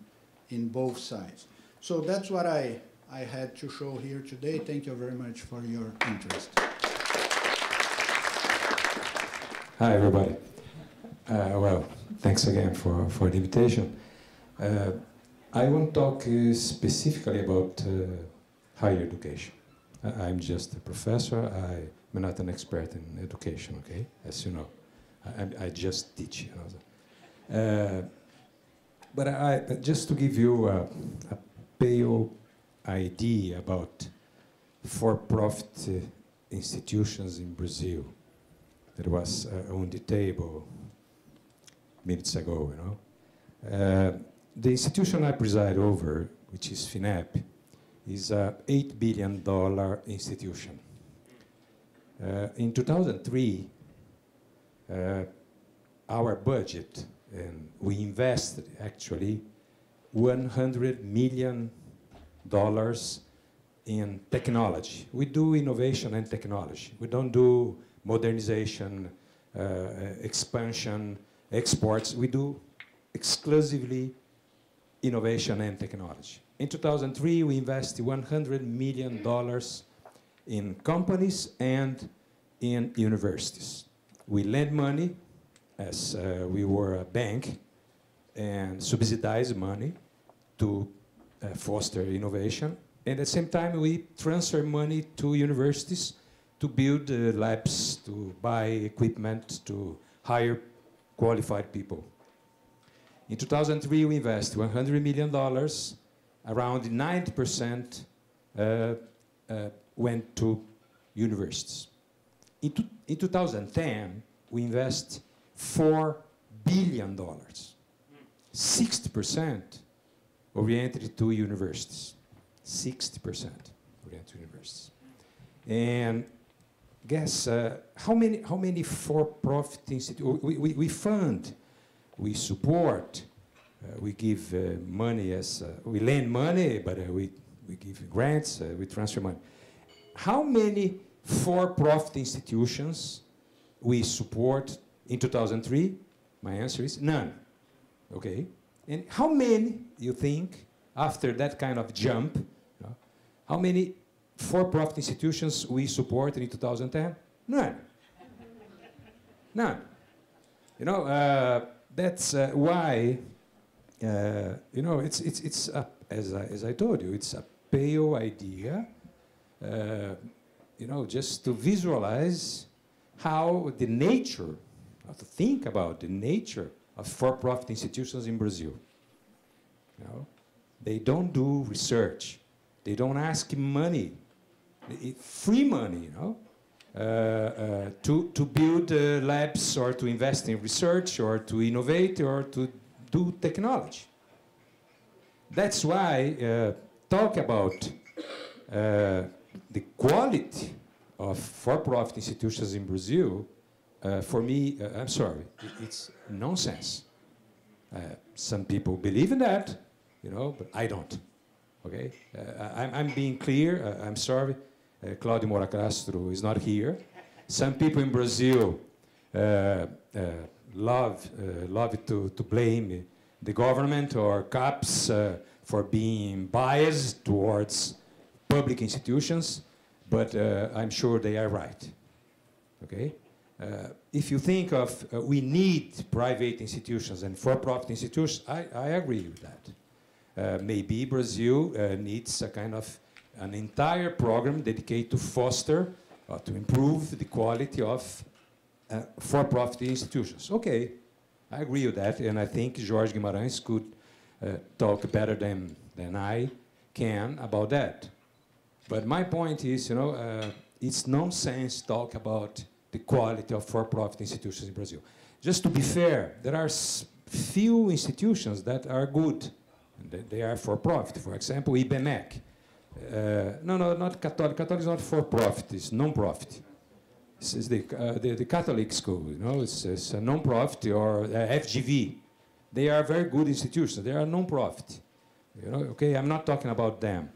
both sides. So that's what I had to show here today. Thank you very much for your interest. Hi, everybody. Well, thanks again for the invitation. I won't talk specifically about higher education. I'm just a professor. I'm not an expert in education, okay? As you know, I just teach. You know. But just to give you a pale idea about for-profit institutions in Brazil that was on the table minutes ago, you know. The institution I preside over, which is FINEP, is a $8 billion institution. In 2003, our budget, and we invested actually $100 million in technology. We do innovation and technology. We don't do modernization, expansion, exports. We do exclusively innovation and technology. In 2003, we invested $100 million in companies and in universities. We lend money, as we were a bank, and subsidize money to foster innovation. And at the same time, we transfer money to universities to build labs, to buy equipment, to hire qualified people. In 2003, we invested $100 million. Around 90% went to universities. In 2010, we invest $4 billion. 60% oriented to universities. 60% oriented to universities. And guess how many for-profit institutions we fund, we support, we give money as we lend money, but we give grants, we transfer money. How many for-profit institutions we support in 2003? My answer is none. Okay, and how many you think after that kind of jump? You know, how many for-profit institutions we supported in 2010? None. None. You know, that's why, you know, it's as I told you, it's a pale idea, you know, just to visualize how the nature, how to think about the nature of for-profit institutions in Brazil. You know, they don't do research. They don't ask money, free money, you know, to build labs or to invest in research or to innovate or to do technology. That's why talk about the quality of for-profit institutions in Brazil, for me, I'm sorry, it's nonsense. Some people believe in that, you know, but I don't. Okay, I'm being clear. I'm sorry. Claudio Moura Castro is not here. Some people in Brazil love to blame the government or CAPES for being biased towards public institutions, but I'm sure they are right. Okay? If you think of we need private institutions and for-profit institutions, I agree with that. Maybe Brazil needs a kind of an entire program dedicated to foster, to improve the quality of for-profit institutions. Okay, I agree with that, and I think Jorge Guimarães could talk better than I can about that. But my point is, it's nonsense talk about the quality of for-profit institutions in Brazil. Just to be fair, there are few institutions that are good. And they are for-profit. For example, IBMEC. No, not Catholic. Catholic is not for-profit. It's non-profit. It's the Catholic school. It's a non-profit, or FGV. They are very good institutions. They are non-profit. Okay, I'm not talking about them.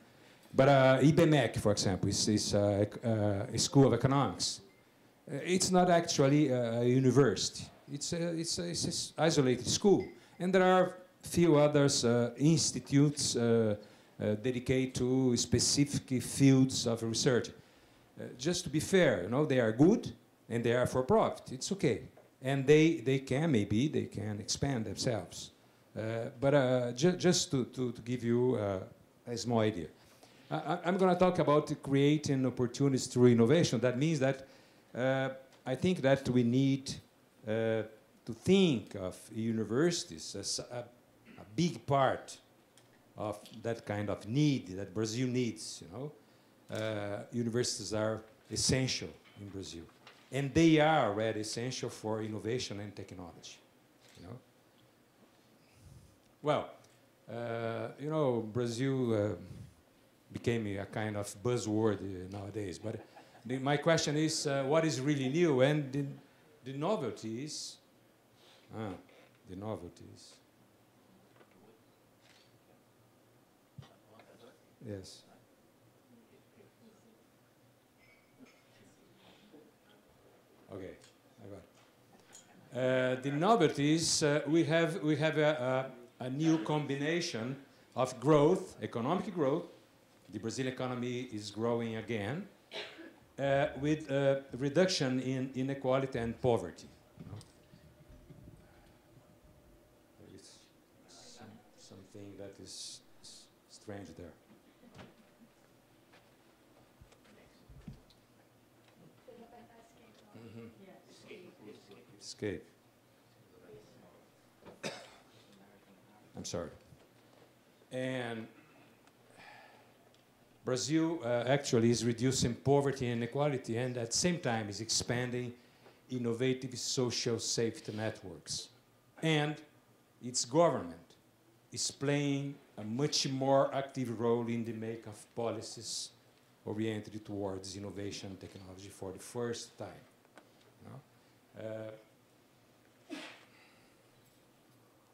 But IBMEC, for example, is a school of economics. It's not actually a university. It's an isolated school. And there are few others institutes dedicated to specific fields of research. Just to be fair, they are good and they are for profit. It's okay. And they can expand themselves. But just to give you a small idea. I'm going to talk about creating opportunities through innovation. That means that I think that we need to think of universities as a big part of that kind of need that Brazil needs. Universities are essential in Brazil, and they are already essential for innovation and technology. Well, Brazil became a kind of buzzword nowadays, but my question is, what is really new? And the novelties. The novelties. Yes. Okay, I got it. The novelties. We have a new combination of growth, economic growth. The Brazilian economy is growing again, with reduction in inequality and poverty. There is something that is strange there. Escape. I'm sorry. And Brazil actually is reducing poverty and inequality, and at the same time is expanding innovative social safety networks. And its government is playing a much more active role in the make of policies oriented towards innovation and technology for the first time.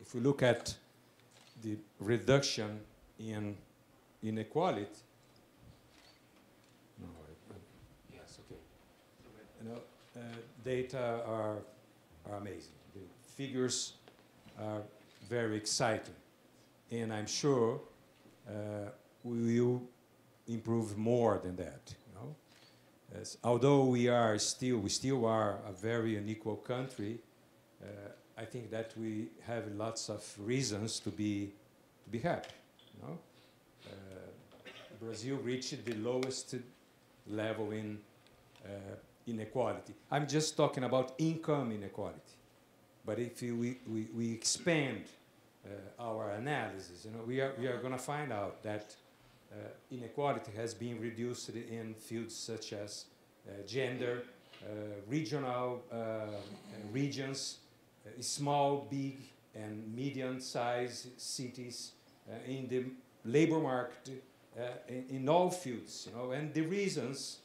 If we look at the reduction in inequality, yes, okay. Data are amazing. The figures are very exciting, and I'm sure we will improve more than that. Although we still are a very unequal country, I think that we have lots of reasons to be happy. Brazil reached the lowest level in inequality. I'm just talking about income inequality. But if we expand our analysis, we are going to find out that inequality has been reduced in fields such as gender, regional regions, small, big, and medium-sized cities, in the labor market, in all fields, and the reasons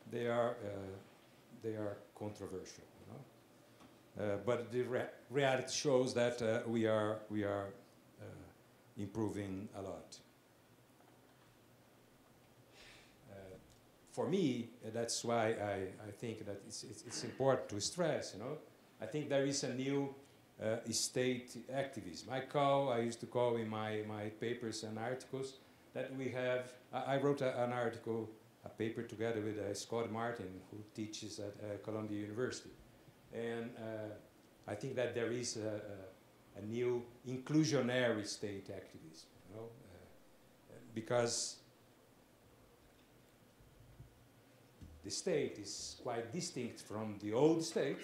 they are controversial, but the reality shows that we are improving a lot. for me, that's why I think that it's important to stress, you know. I think there is a new state activism. I used to call in my papers and articles that we have, I wrote an article, a paper together with Scott Martin, who teaches at Columbia University. And I think that there is a new inclusionary state activism, you know, because the state is quite distinct from the old state.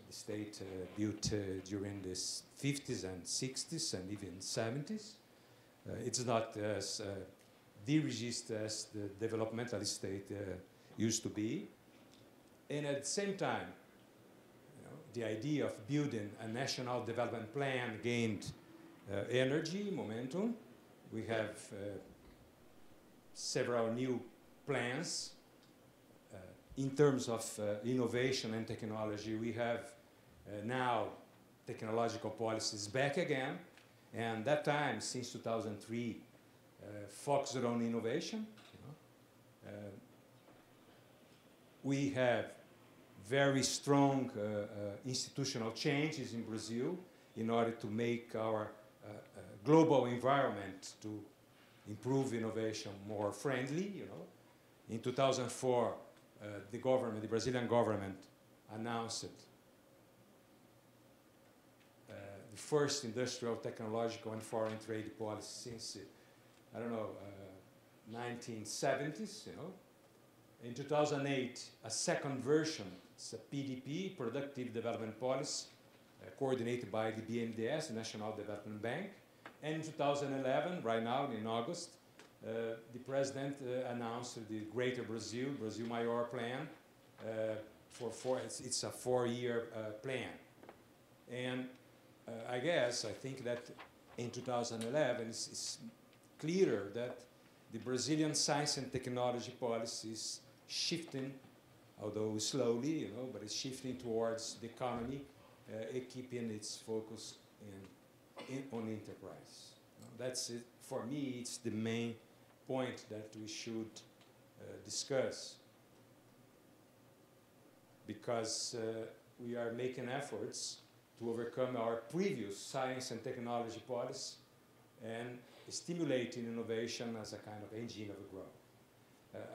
The state built during the 50s and 60s and even 70s. It's not as dirigist as the developmental state used to be. And at the same time, you know, the idea of building a national development plan gained energy, momentum. We have several new plans. In terms of innovation and technology, we have now technological policies back again. And that time, since 2003, focused on innovation. You know. We have very strong institutional changes in Brazil in order to make our global environment to improve innovation more friendly. You know. In 2004, the Brazilian government announced the first industrial, technological, and foreign trade policy since, I don't know, 1970s, you know. In 2008, a second version, it's a PDP, Productive Development Policy, coordinated by the BNDES, the National Development Bank. And in 2011, right now in August, the president announced the Greater Brazil Maior plan. It's a 4-year plan. And I think that in 2011, it's clearer that the Brazilian science and technology policy is shifting, although slowly, you know, but it's shifting towards the economy, keeping its focus on enterprise. You know, that's it. For me, it's the main point that we should discuss, because we are making efforts to overcome our previous science and technology policy and stimulating innovation as a kind of engine of growth.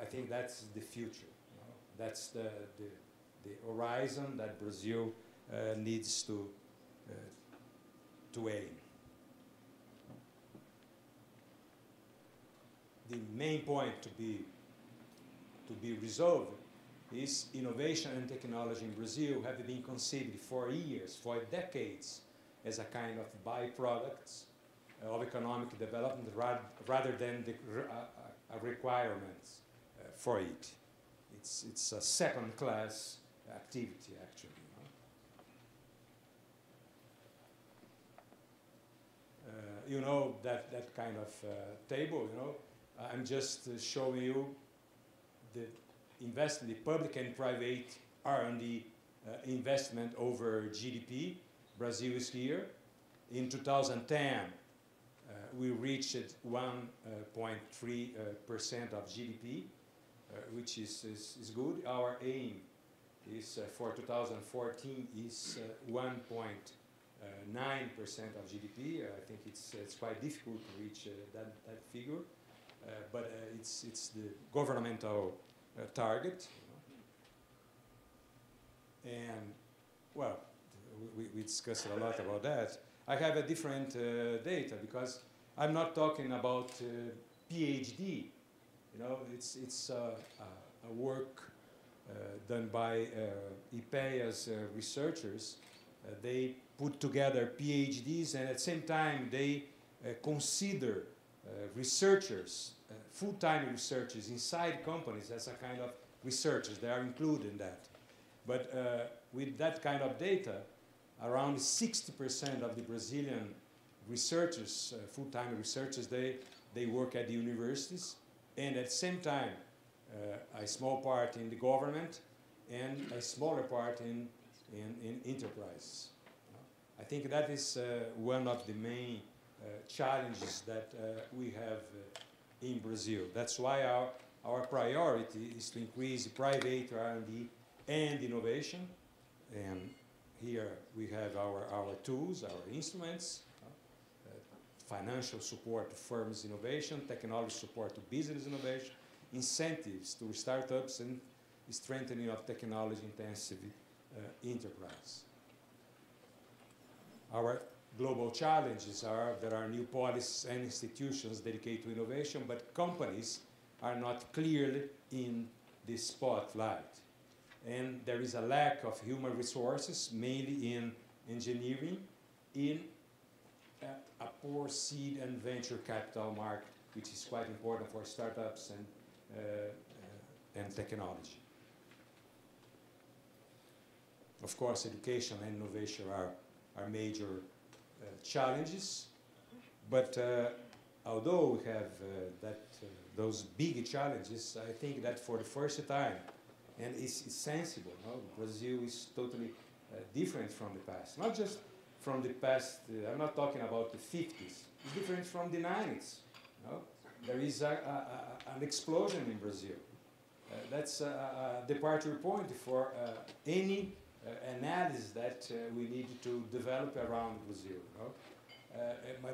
I think that's the future. You know? That's the horizon that Brazil needs to aim. The main point to be resolved is innovation and technology in Brazil have been conceived for years, for decades, as a kind of byproducts of economic development rather than a requirement for it. It's a second-class activity, actually. You know, that kind of table, you know, I'm just showing you the public and private R&D investment over GDP. Brazil is here. In 2010, we reached 1.3% of GDP, which is good. Our aim is for 2014 is 1.9% of GDP. I think it's quite difficult to reach that figure, but it's the governmental target. You know. And well, we discussed a lot about that. I have a different data because I'm not talking about PhD. You know, it's a work done by IPEA's researchers. They put together PhDs, and at the same time they consider researchers, full-time researchers inside companies as a kind of researchers. They are included in that. But with that kind of data, around 60% of the Brazilian researchers, full-time researchers, they work at the universities, and at the same time, a small part in the government and a smaller part in enterprise. I think that is one of the main challenges that we have in Brazil. That's why our priority is to increase private R&D and innovation. And here we have our tools, our instruments, financial support to firms' innovation, technology support to business innovation, incentives to startups, and strengthening of technology-intensive enterprise. Our global challenges are there are new policies and institutions dedicated to innovation, but companies are not clearly in the spotlight. And there is a lack of human resources, mainly in engineering, in a poor seed and venture capital market, which is quite important for startups and technology. Of course, education and innovation are major challenges, but although we have those big challenges, I think that for the first time, and it's sensible, no? Brazil is totally different from the past. Not just from the past, I'm not talking about the 50s, it's different from the 90s. No? There is an explosion in Brazil. That's a departure point for any analysis that we need to develop around Brazil. No?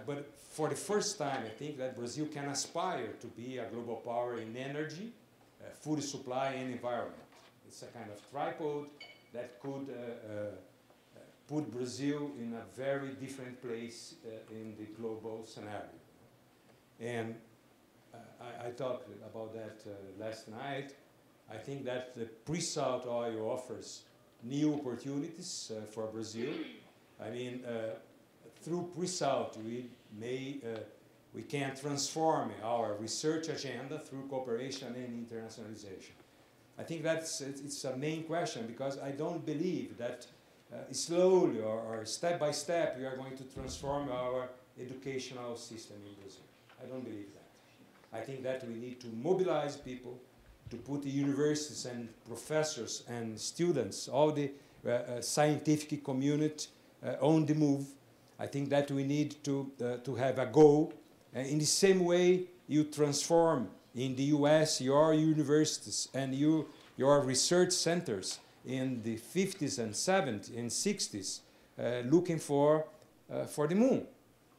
But for the first time, I think that Brazil can aspire to be a global power in energy, food supply, and environment. It's a kind of tripod that could put Brazil in a very different place in the global scenario. And I talked about that last night. I think that the pre-salt oil offers new opportunities for Brazil. I mean, through pre-salt, we can transform our research agenda through cooperation and internationalization. I think it's a main question, because I don't believe that slowly or step by step we are going to transform our educational system in Brazil. I don't believe that. I think that we need to mobilize people, to put the universities and professors and students, all the scientific community on the move. I think that we need to have a goal. In the same way you transform in the US your universities and your research centers in the 50s and 70s and 60s looking for the moon.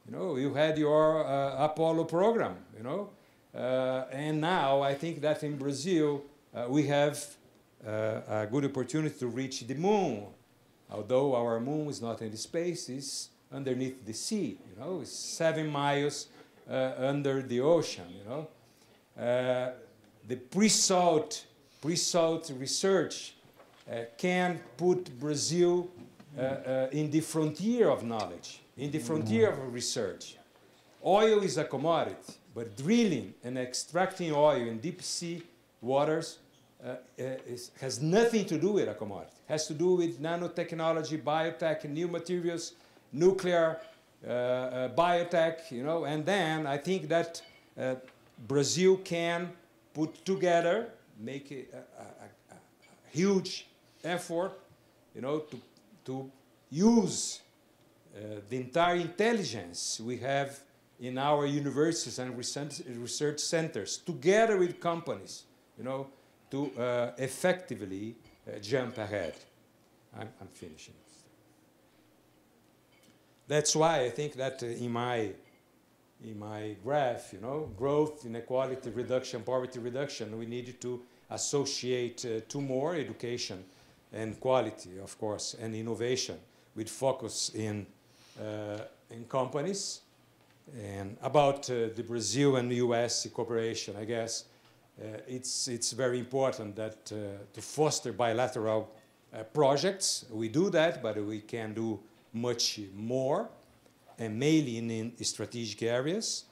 You know, you had your Apollo program, you know. And now I think that in Brazil we have a good opportunity to reach the moon. Although our moon is not in the space, it's underneath the sea, you know. It's 7 miles under the ocean, you know. The pre-salt research can put Brazil in the frontier of knowledge, in the frontier of research. Oil is a commodity, but drilling and extracting oil in deep sea waters has nothing to do with a commodity. It has to do with nanotechnology, biotech, new materials, nuclear, biotech, you know. And then I think that Brazil can put together, make a huge effort, you know, to use the entire intelligence we have in our universities and research centers, together with companies, you know, to effectively jump ahead. I'm finishing. That's why I think that in my graph, you know, growth, inequality reduction, poverty reduction, we need to associate two more: education and quality, of course, and innovation, with focus in companies. And about the Brazil and the US cooperation, I guess it's very important that to foster bilateral projects. We do that, but we can do much more, and mainly in strategic areas.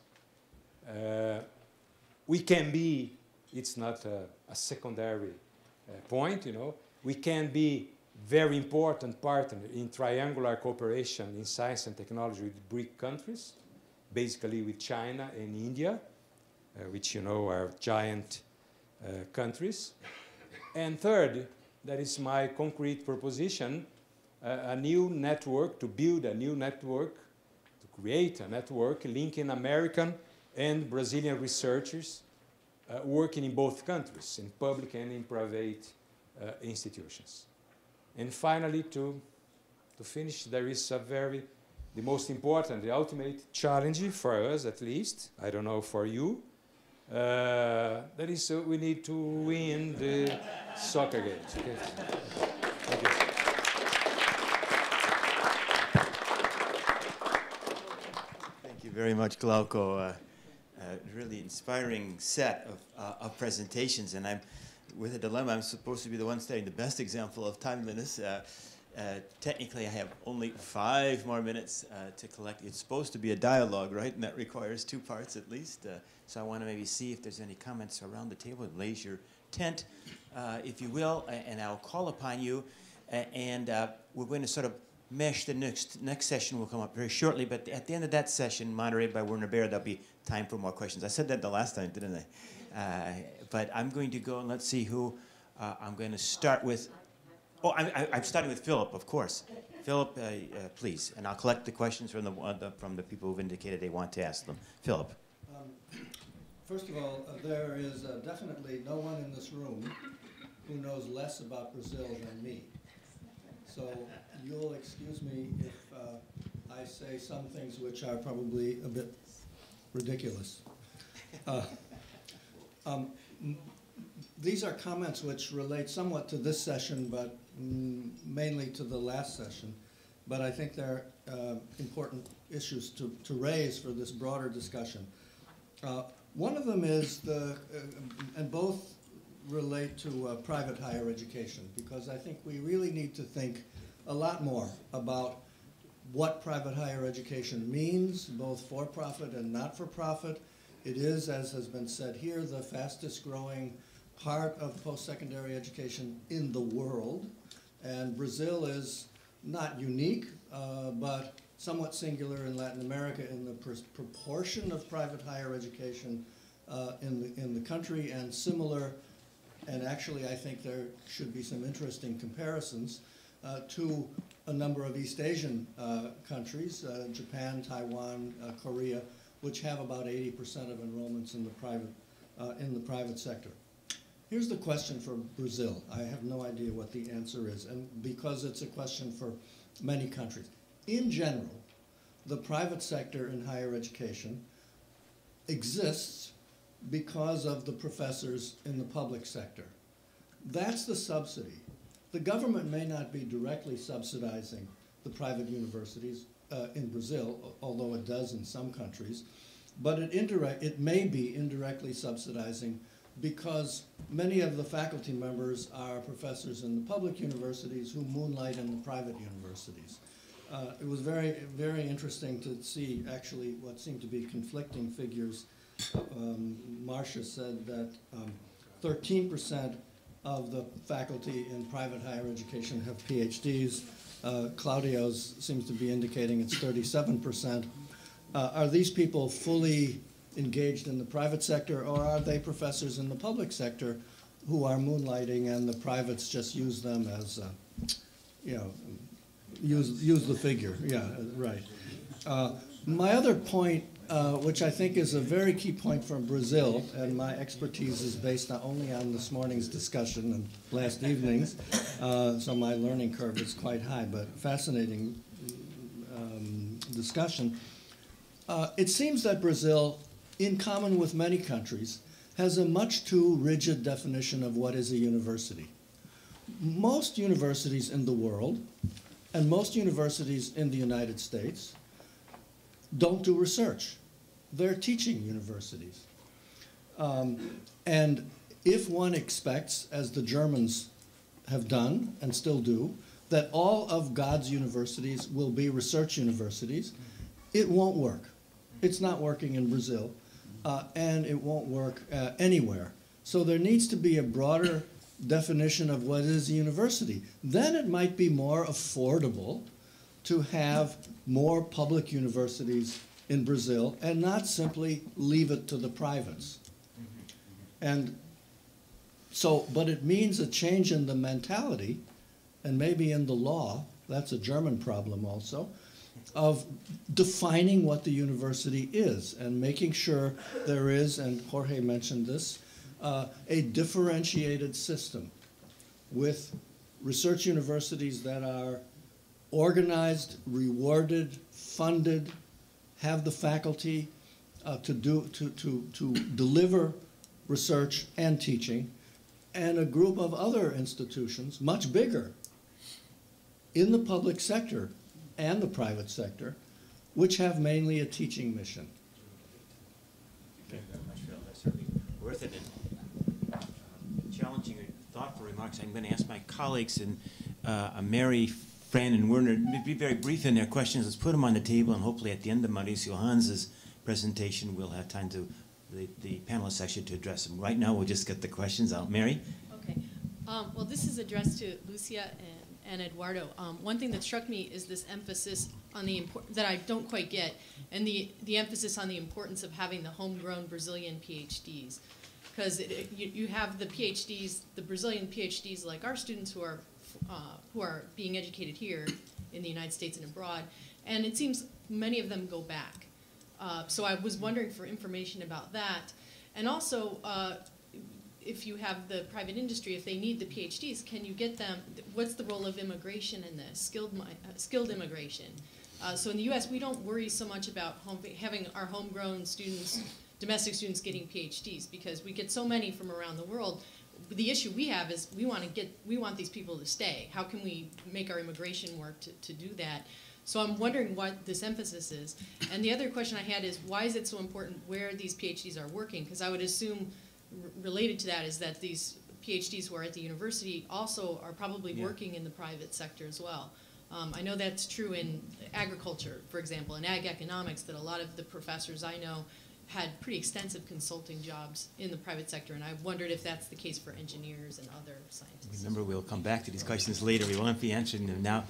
We can be, it's not a secondary point, you know, we can be very important partner in triangular cooperation in science and technology with BRIC countries, basically with China and India, which, you know, are giant countries. And third, that is my concrete proposition, a new network, to build a new network, to create a network linking American and Brazilian researchers working in both countries, in public and in private institutions. And finally, to finish, there is the most important, the ultimate challenge for us, at least, I don't know for you, that is we need to win the soccer games. Okay? Thank you. Thank you very much, Glauco. Really inspiring set of presentations, and I'm with a dilemma. I'm supposed to be the one setting the best example of timeliness. Technically, I have only 5 more minutes to collect. It's supposed to be a dialogue, right? And that requires 2 parts at least. So I want to maybe see if there's any comments around the table. Raise your tent, if you will, and I'll call upon you. And we're going to sort of mesh the next session will come up very shortly. But at the end of that session, moderated by Werner Baer, there'll be time for more questions. I said that the last time, didn't I? But I'm going to go and let's see who I'm going to start with. Oh, I'm starting with Philip, of course. Philip, please, and I'll collect the questions from the people who've indicated they want to ask them. Philip. First of all, there is definitely no one in this room who knows less about Brazil than me. So you'll excuse me if I say some things which are probably a bit ridiculous. These are comments which relate somewhat to this session, but mainly to the last session. But I think they're important issues to raise for this broader discussion. One of them is and both relate to private higher education, because I think we really need to think a lot more about what private higher education means, both for-profit and not-for-profit. It is, as has been said here, the fastest growing part of post-secondary education in the world. And Brazil is not unique, but somewhat singular in Latin America in the proportion of private higher education in the country, and similar, and actually I think there should be some interesting comparisons to a number of East Asian countries, Japan, Taiwan, Korea, which have about 80% of enrollments in the private sector. Here's the question for Brazil. I have no idea what the answer is, and because it's a question for many countries. In general, the private sector in higher education exists because of the professors in the public sector. That's the subsidy. The government may not be directly subsidizing the private universities in Brazil, although it does in some countries, but it may be indirectly subsidizing because many of the faculty members are professors in the public universities who moonlight in the private universities. It was very, very interesting to see actually what seemed to be conflicting figures. Marcia said that 13% of the faculty in private higher education have PhDs. Claudio's seems to be indicating it's 37%. Are these people fully engaged in the private sector, or are they professors in the public sector who are moonlighting and the privates just use them as, use the figure? Yeah, right. My other point, which I think is a very key point from Brazil, and my expertise is based not only on this morning's discussion and last evening's, so my learning curve is quite high, but fascinating discussion. It seems that Brazil, in common with many countries, has a much too rigid definition of what is a university. Most universities in the world, and most universities in the United States, don't do research. They're teaching universities. And if one expects, as the Germans have done and still do, that all of God's universities will be research universities, it won't work. It's not working in Brazil, and it won't work anywhere. So there needs to be a broader definition of what is a university. Then it might be more affordable to have more public universities in Brazil and not simply leave it to the privates. And so, but it means a change in the mentality, and maybe in the law, that's a German problem also, of defining what the university is and making sure there is, and Jorge mentioned this, a differentiated system with research universities that are organized, rewarded, funded, have the faculty to deliver research and teaching, and a group of other institutions, much bigger, in the public sector and the private sector, which have mainly a teaching mission. Thank you very much, Phil. That's certainly worth it. And challenging or thoughtful remarks. I'm going to ask my colleagues, and Mary, Fran, and Werner, to be very brief in their questions. Let's put them on the table, and hopefully at the end of Mauricio Hans's presentation, we'll have time to, the panelist section, to address them. Right now, we'll just get the questions out. Mary? Okay. Well, this is addressed to Lucia and Eduardo. One thing that struck me is this emphasis on the that I don't quite get, and the emphasis on the importance of having the homegrown Brazilian PhDs, because you have the PhDs, the Brazilian PhDs, like our students who are being educated here in the United States and abroad, and it seems many of them go back. So I was wondering for information about that, and also. If you have the private industry, if they need the PhDs, can you get them? What's the role of immigration in this, skilled immigration? So in the U.S., we don't worry so much about having our homegrown students, domestic students getting PhDs, because we get so many from around the world. The issue we have is we want these people to stay. How can we make our immigration work to do that? So I'm wondering what this emphasis is. And the other question I had is, why is it so important where these PhDs are working? Because I would assume related to that is that these PhDs who are at the university also are probably working in the private sector as well. I know that's true in agriculture, for example, in ag economics, that a lot of the professors I know had pretty extensive consulting jobs in the private sector, and I wondered if that's the case for engineers and other scientists. Remember, we'll come back to these questions later. We won't be answering them now.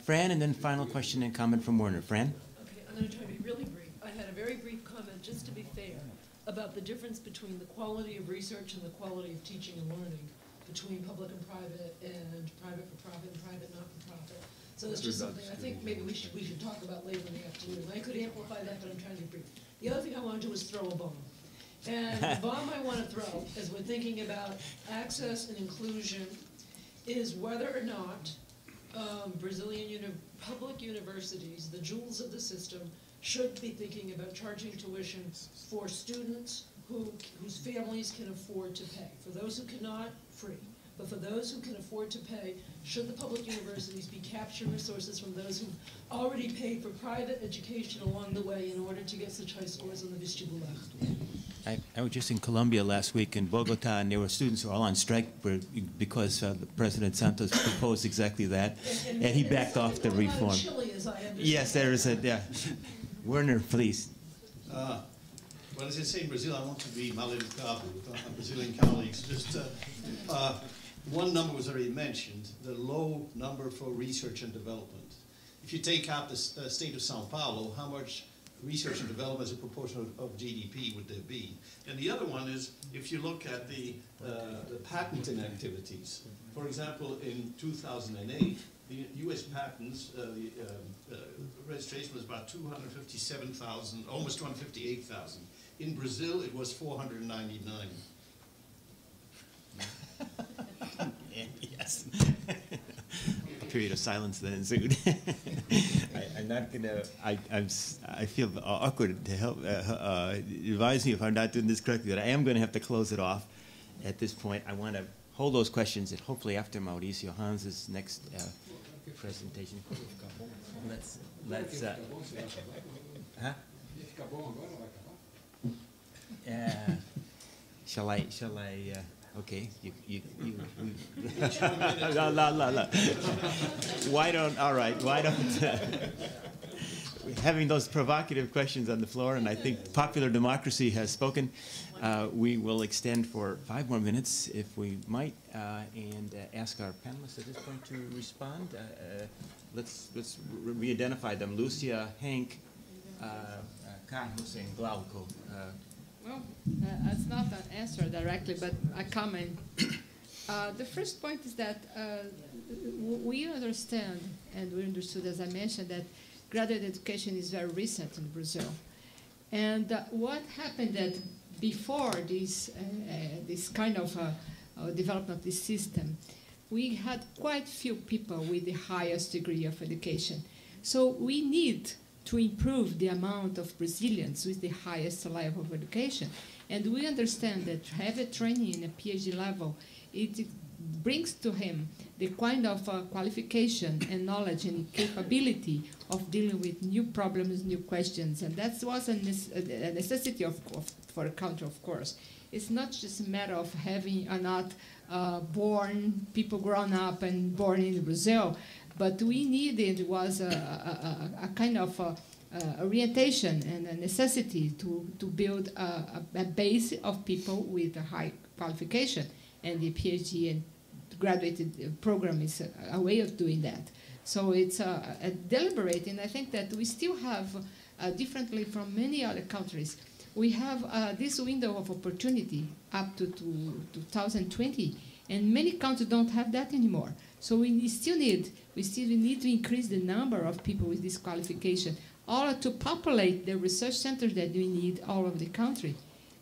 Fran, and then final question and comment from Werner. Fran? Okay, I'm going to try to be really brief. I had a very brief comment, just to be fair, about the difference between the quality of research and the quality of teaching and learning between public and private for-profit and private not-for-profit. So it's just something I think maybe we should talk about later in the afternoon. I could amplify that, but I'm trying to be brief. The other thing I want to do is throw a bomb. And the bomb I want to throw, as we're thinking about access and inclusion, is whether or not Brazilian public universities, the jewels of the system, should be thinking about charging tuition for students whose families can afford to pay. For those who cannot, free. But for those who can afford to pay, should the public universities be capturing resources from those who've already paid for private education along the way in order to get such high scores on the vestibular? I was just in Colombia last week in Bogota, and there were students who were all on strike because President Santos proposed exactly that, and he backed off the reform. Chile, as I understand. Yes, there is a, yeah. Werner, please. Well, as I say in Brazil, I want to be mal educado with our Brazilian colleagues. Just one number was already mentioned, the low number for research and development. If you take out the state of Sao Paulo, how much research and development as a proportion of GDP would there be? And the other one is, if you look at the patenting activities, for example, in 2008, the U.S. patents, registration was about 257,000, almost 258,000. In Brazil, it was 499. Yes. A period of silence then ensued. I'm not gonna. I feel awkward to help advise me if I'm not doing this correctly. But I am going to have to close it off at this point. I want to hold those questions, and hopefully after Mauricio Hans's next presentation. Let's. Huh? Shall I? Okay. La. Why don't? All right. Why don't? Having those provocative questions on the floor, and I think popular democracy has spoken. We will extend for 5 more minutes, if we might, and ask our panelists at this point to respond. Let's re-identify them: Lucia, Hank, Carlos, and Glauco. Well, it's not an answer directly, but a comment. The first point is that we understand, and we understood, as I mentioned, that graduate education is very recent in Brazil. And what happened at before this kind of development of this system, we had quite few people with the highest degree of education. So we need to improve the amount of Brazilians with the highest level of education. And we understand that to have a training in a PhD level, it brings to him the kind of qualification and knowledge and capability of dealing with new problems, new questions. And that was a necessity for a country, of course. It's not just a matter of having or not born, people grown up and born in Brazil, but we needed was a kind of orientation and a necessity to build a base of people with a high qualification. And the PhD and graduated program is a way of doing that. So it's a deliberate, and I think that we still have, differently from many other countries, we have this window of opportunity up to 2020, and many countries don't have that anymore. So we still need to increase the number of people with this qualification, or to populate the research centers that we need all over the country,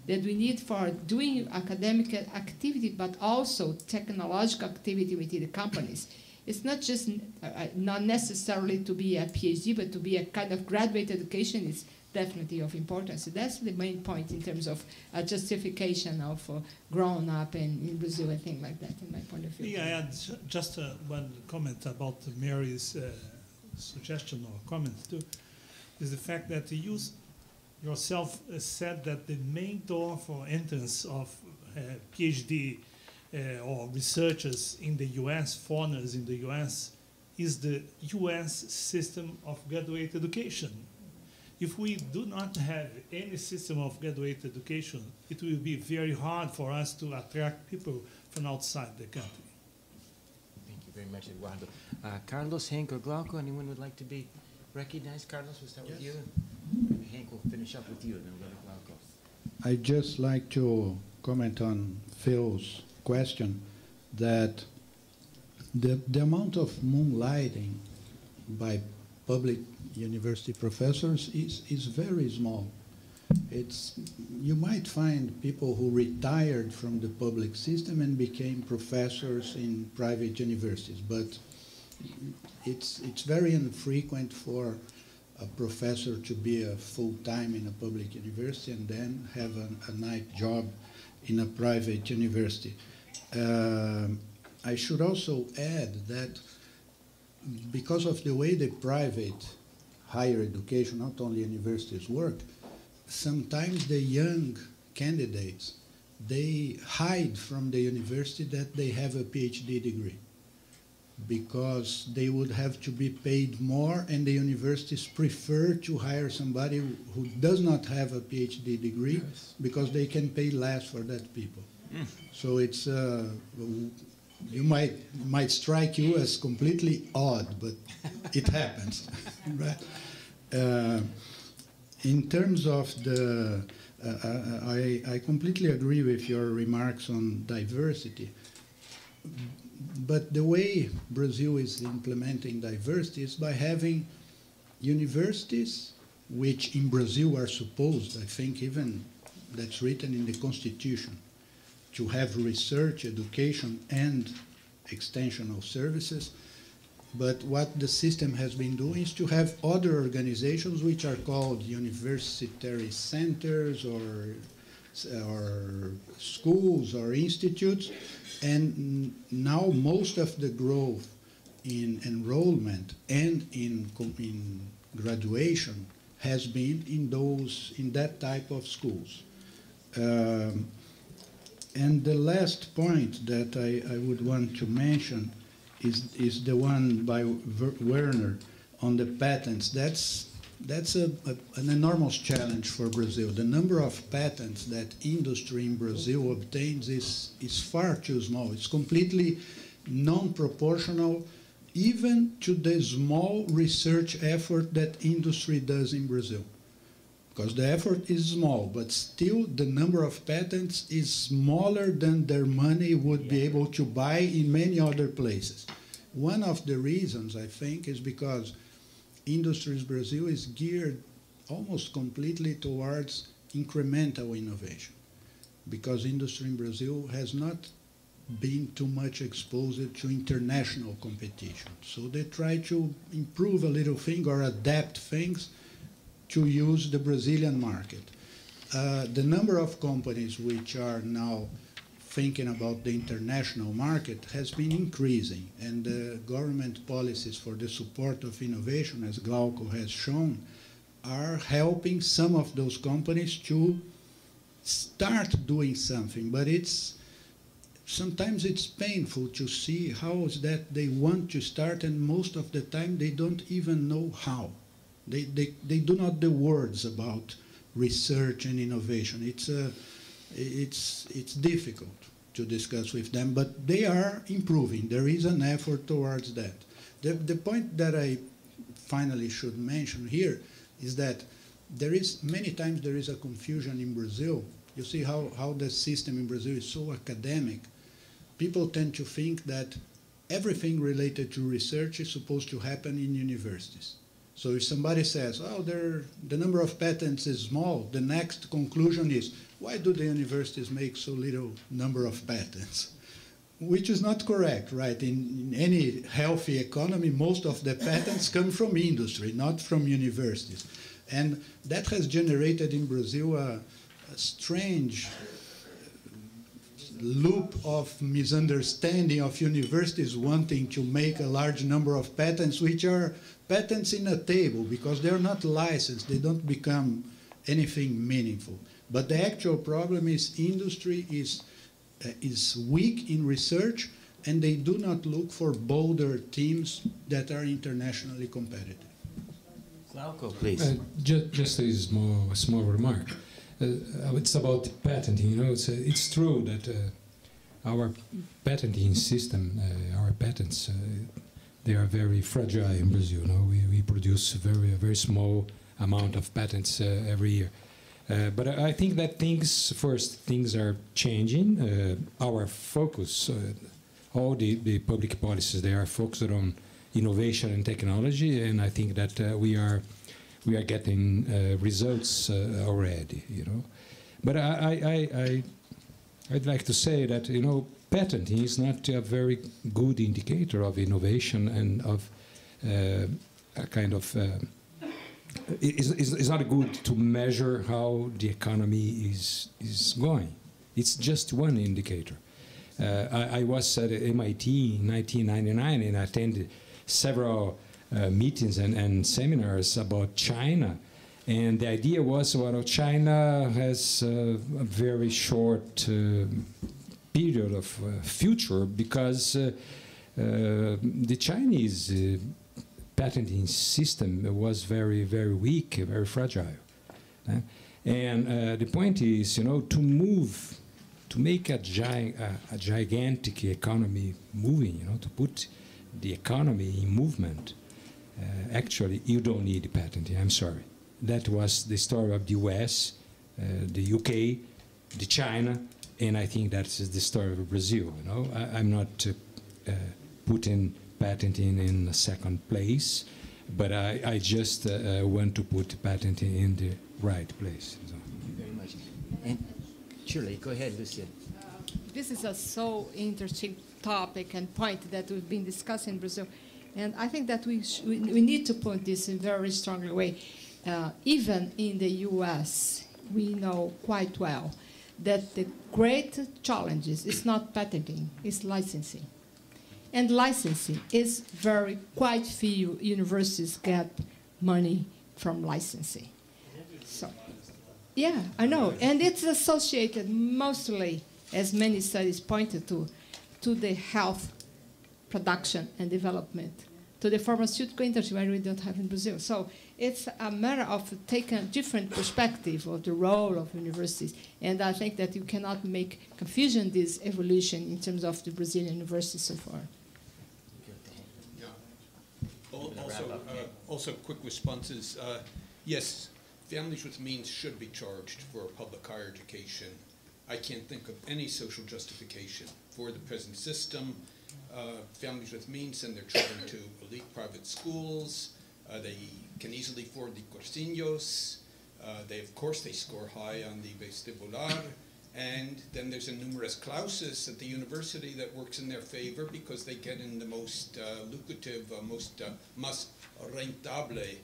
that we need for doing academic activity, but also technological activity within the companies. It's not just not necessarily to be a PhD, but to be a kind of graduate education is definitely of importance. So that's the main point in terms of justification of growing up in Brazil and things like that, in my point of view. Yeah, I had just one comment about Mary's suggestion or comment too, is the fact that you yourself said that the main door for entrance of PhD or researchers in the US, foreigners in the US, is the US system of graduate education. If we do not have any system of graduate education, it will be very hard for us to attract people from outside the country. Thank you very much, Eduardo. Carlos, Henk, or Glauco, anyone would like to be recognized? Carlos, we'll start with you. Maybe Henk will finish up with you, and then we'll go to Glauco. I'd just like to comment on Phil's question that the amount of moonlighting by public university professors is very small. You might find people who retired from the public system and became professors in private universities, but it's very infrequent for a professor to be a full-time in a public university and then have a night job in a private university. I should also add that because of the way the private higher education, not only universities, work, sometimes the young candidates, they hide from the university that they have a PhD degree because they would have to be paid more, and the universities prefer to hire somebody who does not have a PhD degree because they can pay less for that people. So it's you might strike you as completely odd, but it happens. Right? In terms of the, I completely agree with your remarks on diversity. But the way Brazil is implementing diversity is by having universities, which in Brazil are supposed, I think even that's written in the Constitution, to have research, education, and extensional services. But what the system has been doing is to have other organizations which are called universitary centers or schools or institutes. And now most of the growth in enrollment and in graduation has been in that type of schools. And the last point that I would want to mention is the one by Werner on the patents. That's an enormous challenge for Brazil. The number of patents that industry in Brazil obtains is far too small. It's completely non-proportional even to the small research effort that industry does in Brazil. Because the effort is small, but still the number of patents is smaller than their money would be able to buy in many other places. One of the reasons, I think, is because Industries Brazil is geared almost completely towards incremental innovation. because industry in Brazil has not been too much exposed to international competition. So they try to improve a little thing or adapt things to use the Brazilian market. The number of companies which are now thinking about the international market has been increasing, and the government policies for the support of innovation, as Glauco has shown, are helping some of those companies to start doing something. But sometimes it's painful to see how is that they want to start, and most of the time they don't even know how. They do not the words about research and innovation. It's difficult to discuss with them, but they are improving. There is an effort towards that. The point that I finally should mention here is that many times there is a confusion in Brazil. You see how the system in Brazil is so academic. People tend to think that everything related to research is supposed to happen in universities. So if somebody says, oh, the number of patents is small, the next conclusion is, why do the universities make so little number of patents? Which is not correct, right? In any healthy economy, most of the patents come from industry, not from universities. And that has generated in Brazil a strange loop of misunderstanding of universities wanting to make a large number of patents, which are patents in a table, because they're not licensed. They don't become anything meaningful. But the actual problem is industry is weak in research, and they do not look for bolder teams that are internationally competitive. Glauco, please. Just a small remark. It's about patenting. You know, it's true that our patenting system, our patents, they are very fragile in Brazil. You know, we produce a very small amount of patents every year. But I think that things are changing. Our focus, all the public policies, they are focused on innovation and technology, and I think that we are getting results already. You know, but I'd like to say that, you know, patenting is not a very good indicator of innovation and of a kind of. It's not good to measure how the economy is going. It's just one indicator. I was at MIT in 1999 and attended several meetings and seminars about China. And the idea was, well, China has a very short period of future because the Chinese patenting system was very weak, very fragile. And the point is, you know, to make a gigantic economy moving, you know, to put the economy in movement, actually, you don't need patenting. I'm sorry. That was the story of the US, the UK, the China, and I think that's the story of Brazil. You know, I'm not putting patenting in the second place, but I just want to put patenting in the right place. So. Thank you very much. And Shirley, go ahead, Lucia. This is a so interesting topic and point that we've been discussing in Brazil, and I think that we need to put this in a very strong way. Even in the U.S., we know quite well that the great challenges is not patenting, it's licensing. And licensing is quite few universities get money from licensing. So, yeah, I know. And it's associated mostly, as many studies pointed to the health production and development, to the pharmaceutical industry, where we don't have in Brazil. So it's a matter of taking a different perspective of the role of universities. And I think that you cannot make confusion this evolution in terms of the Brazilian universities so far. Also, quick responses. Yes, families with means should be charged for public higher education. I can't think of any social justification for the present system. Families with means send their children to elite private schools. They can easily afford the cursinhos. Of course, they score high on the vestibular, And then there's a numerus clausus at the university that works in their favor because they get in the most lucrative, más rentable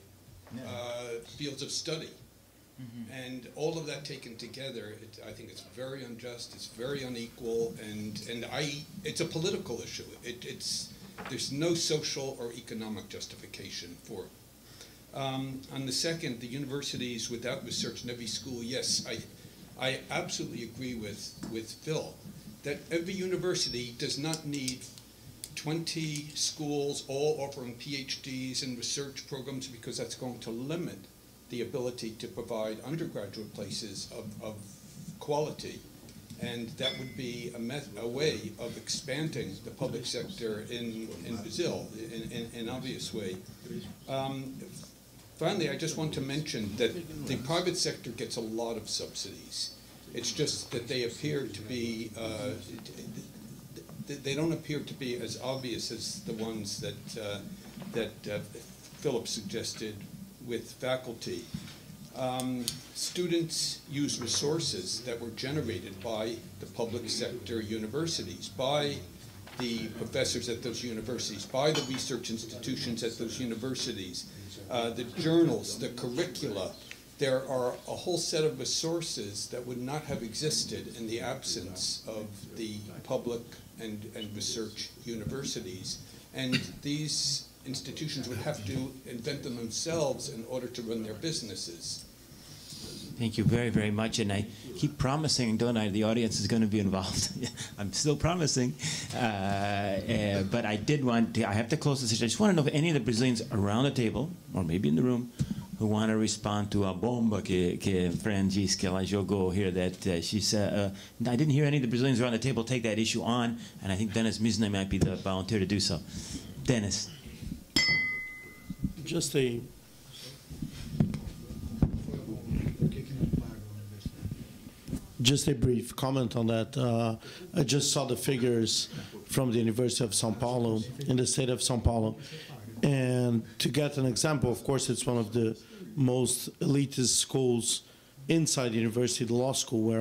fields of study. And all of that taken together, I think it's very unjust, it's very unequal, and it's a political issue. There's no social or economic justification for it. On the second, the universities without research in every school, yes, I absolutely agree with Phil that every university does not need 20 schools all offering PhDs and research programs, because that's going to limit the ability to provide undergraduate places of quality. And that would be a way of expanding the public sector in Brazil in an obvious way. Finally, I just want to mention that the private sector gets a lot of subsidies. It's just that they appear to be, they don't appear to be as obvious as the ones that Philip suggested with faculty. Students use resources that were generated by the public sector universities, by the professors at those universities, by the research institutions at those universities, the journals, the curricula. There are a whole set of resources that would not have existed in the absence of the public and research universities. And these institutions would have to invent them themselves in order to run their businesses. Thank you very, very much. And I keep promising, don't I, the audience is going to be involved. I'm still promising. But I did want to, I have to close the session. I just want to know if any of the Brazilians around the table, or maybe in the room, who want to respond to a bomba que a friend disse que ela jogou here, that she said, I didn't hear any of the Brazilians around the table take that issue on, and I think Dennis Misnay might be the volunteer to do so. Dennis. Just a brief comment on that. I just saw the figures from the University of São Paulo, in the state of São Paulo. And to get an example, of course, it's one of the most elitist schools inside the university, the law school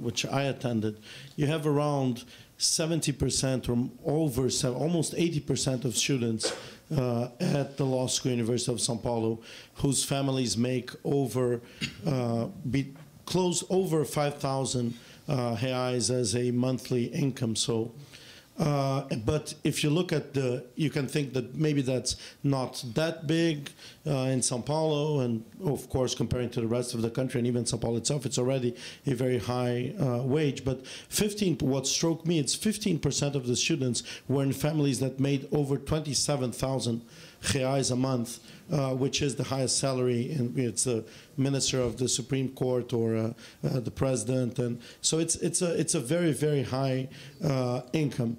which I attended. You have around 70% or over, almost 80% of students at the law school, University of São Paulo, whose families make over, close over 5,000 reais as a monthly income. So, but if you look at you can think that maybe that's not that big in São Paulo, and of course comparing to the rest of the country, and even São Paulo itself, it's already a very high wage. But what struck me, it's 15% of the students were in families that made over 27,000 reais a month, which is the highest salary, and it's the minister of the Supreme Court or the president, and so it's a very, very high income.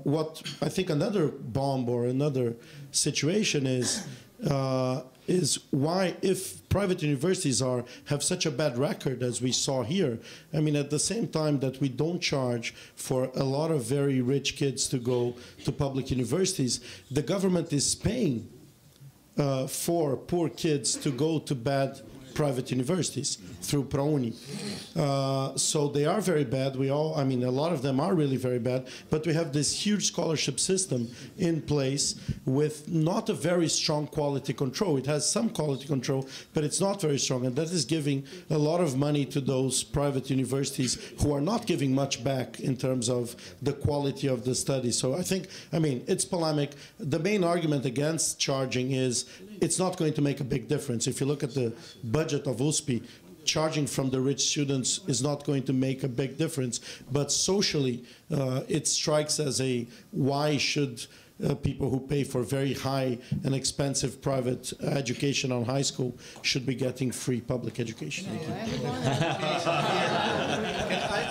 What I think another bomb or another situation is why, if private universities have such a bad record as we saw here, I mean, at the same time that we don't charge for a lot of very rich kids to go to public universities, the government is paying for poor kids to go to bad private universities through ProUni. So they are very bad. I mean, a lot of them are really very bad, but we have this huge scholarship system in place with not a very strong quality control. It has some quality control, but it's not very strong, and that is giving a lot of money to those private universities who are not giving much back in terms of the quality of the study. So I mean, it's polemic. The main argument against charging is it's not going to make a big difference. If you look at the budget of USP, charging from the rich students is not going to make a big difference. But socially, it strikes as why should people who pay for very high and expensive private education on high school should be getting free public education.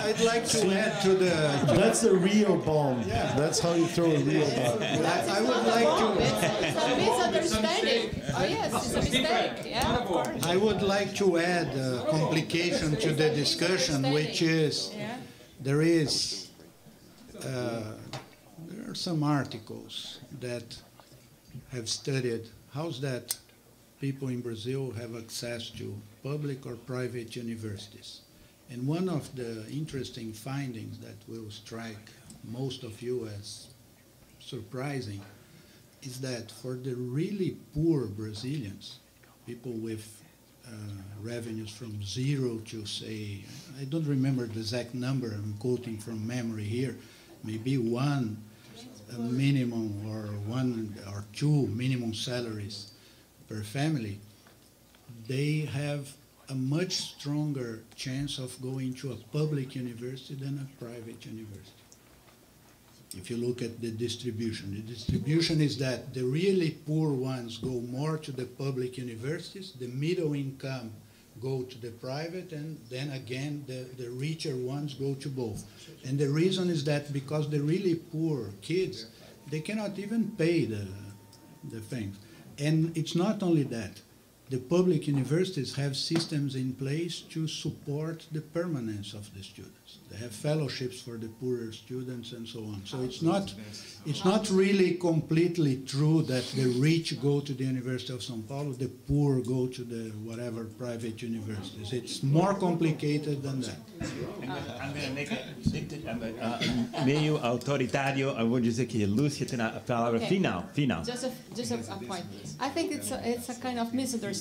I'd like to add to the... That's a real bomb. Yeah. That's how you throw a real bomb. I would like to... It's a misunderstanding. Oh yes, it's a mistake. Yeah, of course. I would like to add a complication to the discussion, which is there are some articles that have studied how's that people in Brazil have access to public or private universities. And one of the interesting findings that will strike most of you as surprising is that for the really poor Brazilians, people with revenues from 0 to, say, I don't remember the exact number, I'm quoting from memory here, maybe one minimum or 1 or 2 minimum salaries per family, they have a much stronger chance of going to a public university than a private university. If you look at the distribution is that the really poor ones go more to the public universities, the middle income go to the private, and then again the richer ones go to both. And the reason is that because the really poor kids, they cannot even pay the things. And it's not only that. The public universities have systems in place to support the permanence of the students. They have fellowships for the poorer students and so on. So it's not really completely true that the rich go to the University of São Paulo, the poor go to the whatever private universities. It's more complicated than that. I'm going to make meio autoritário. Eu vou dizer que Lúcia tem a palavra final. Just a point. I think it's a kind of misunderstanding.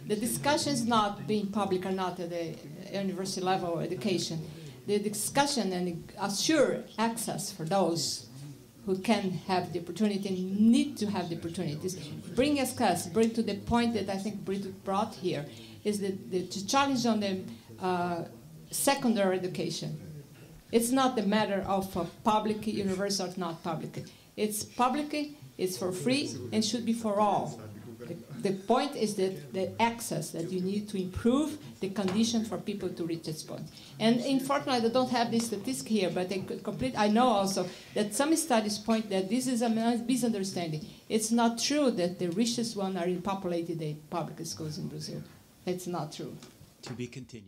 The discussion is not being public or not at the university level education. The discussion and assure access for those who can have the opportunity and need to have the opportunities. Bring to the point that I think Britt brought here, is the challenge on the secondary education. It's not the matter of a public university or not public. It's public, it's for free, and should be for all. The point is that the access, that you need to improve the condition for people to reach this point. And unfortunately, I don't have this statistic here, but I know also that some studies point that this is a misunderstanding. It's not true that the richest ones are in populated public schools in Brazil. It's not true. To be continued.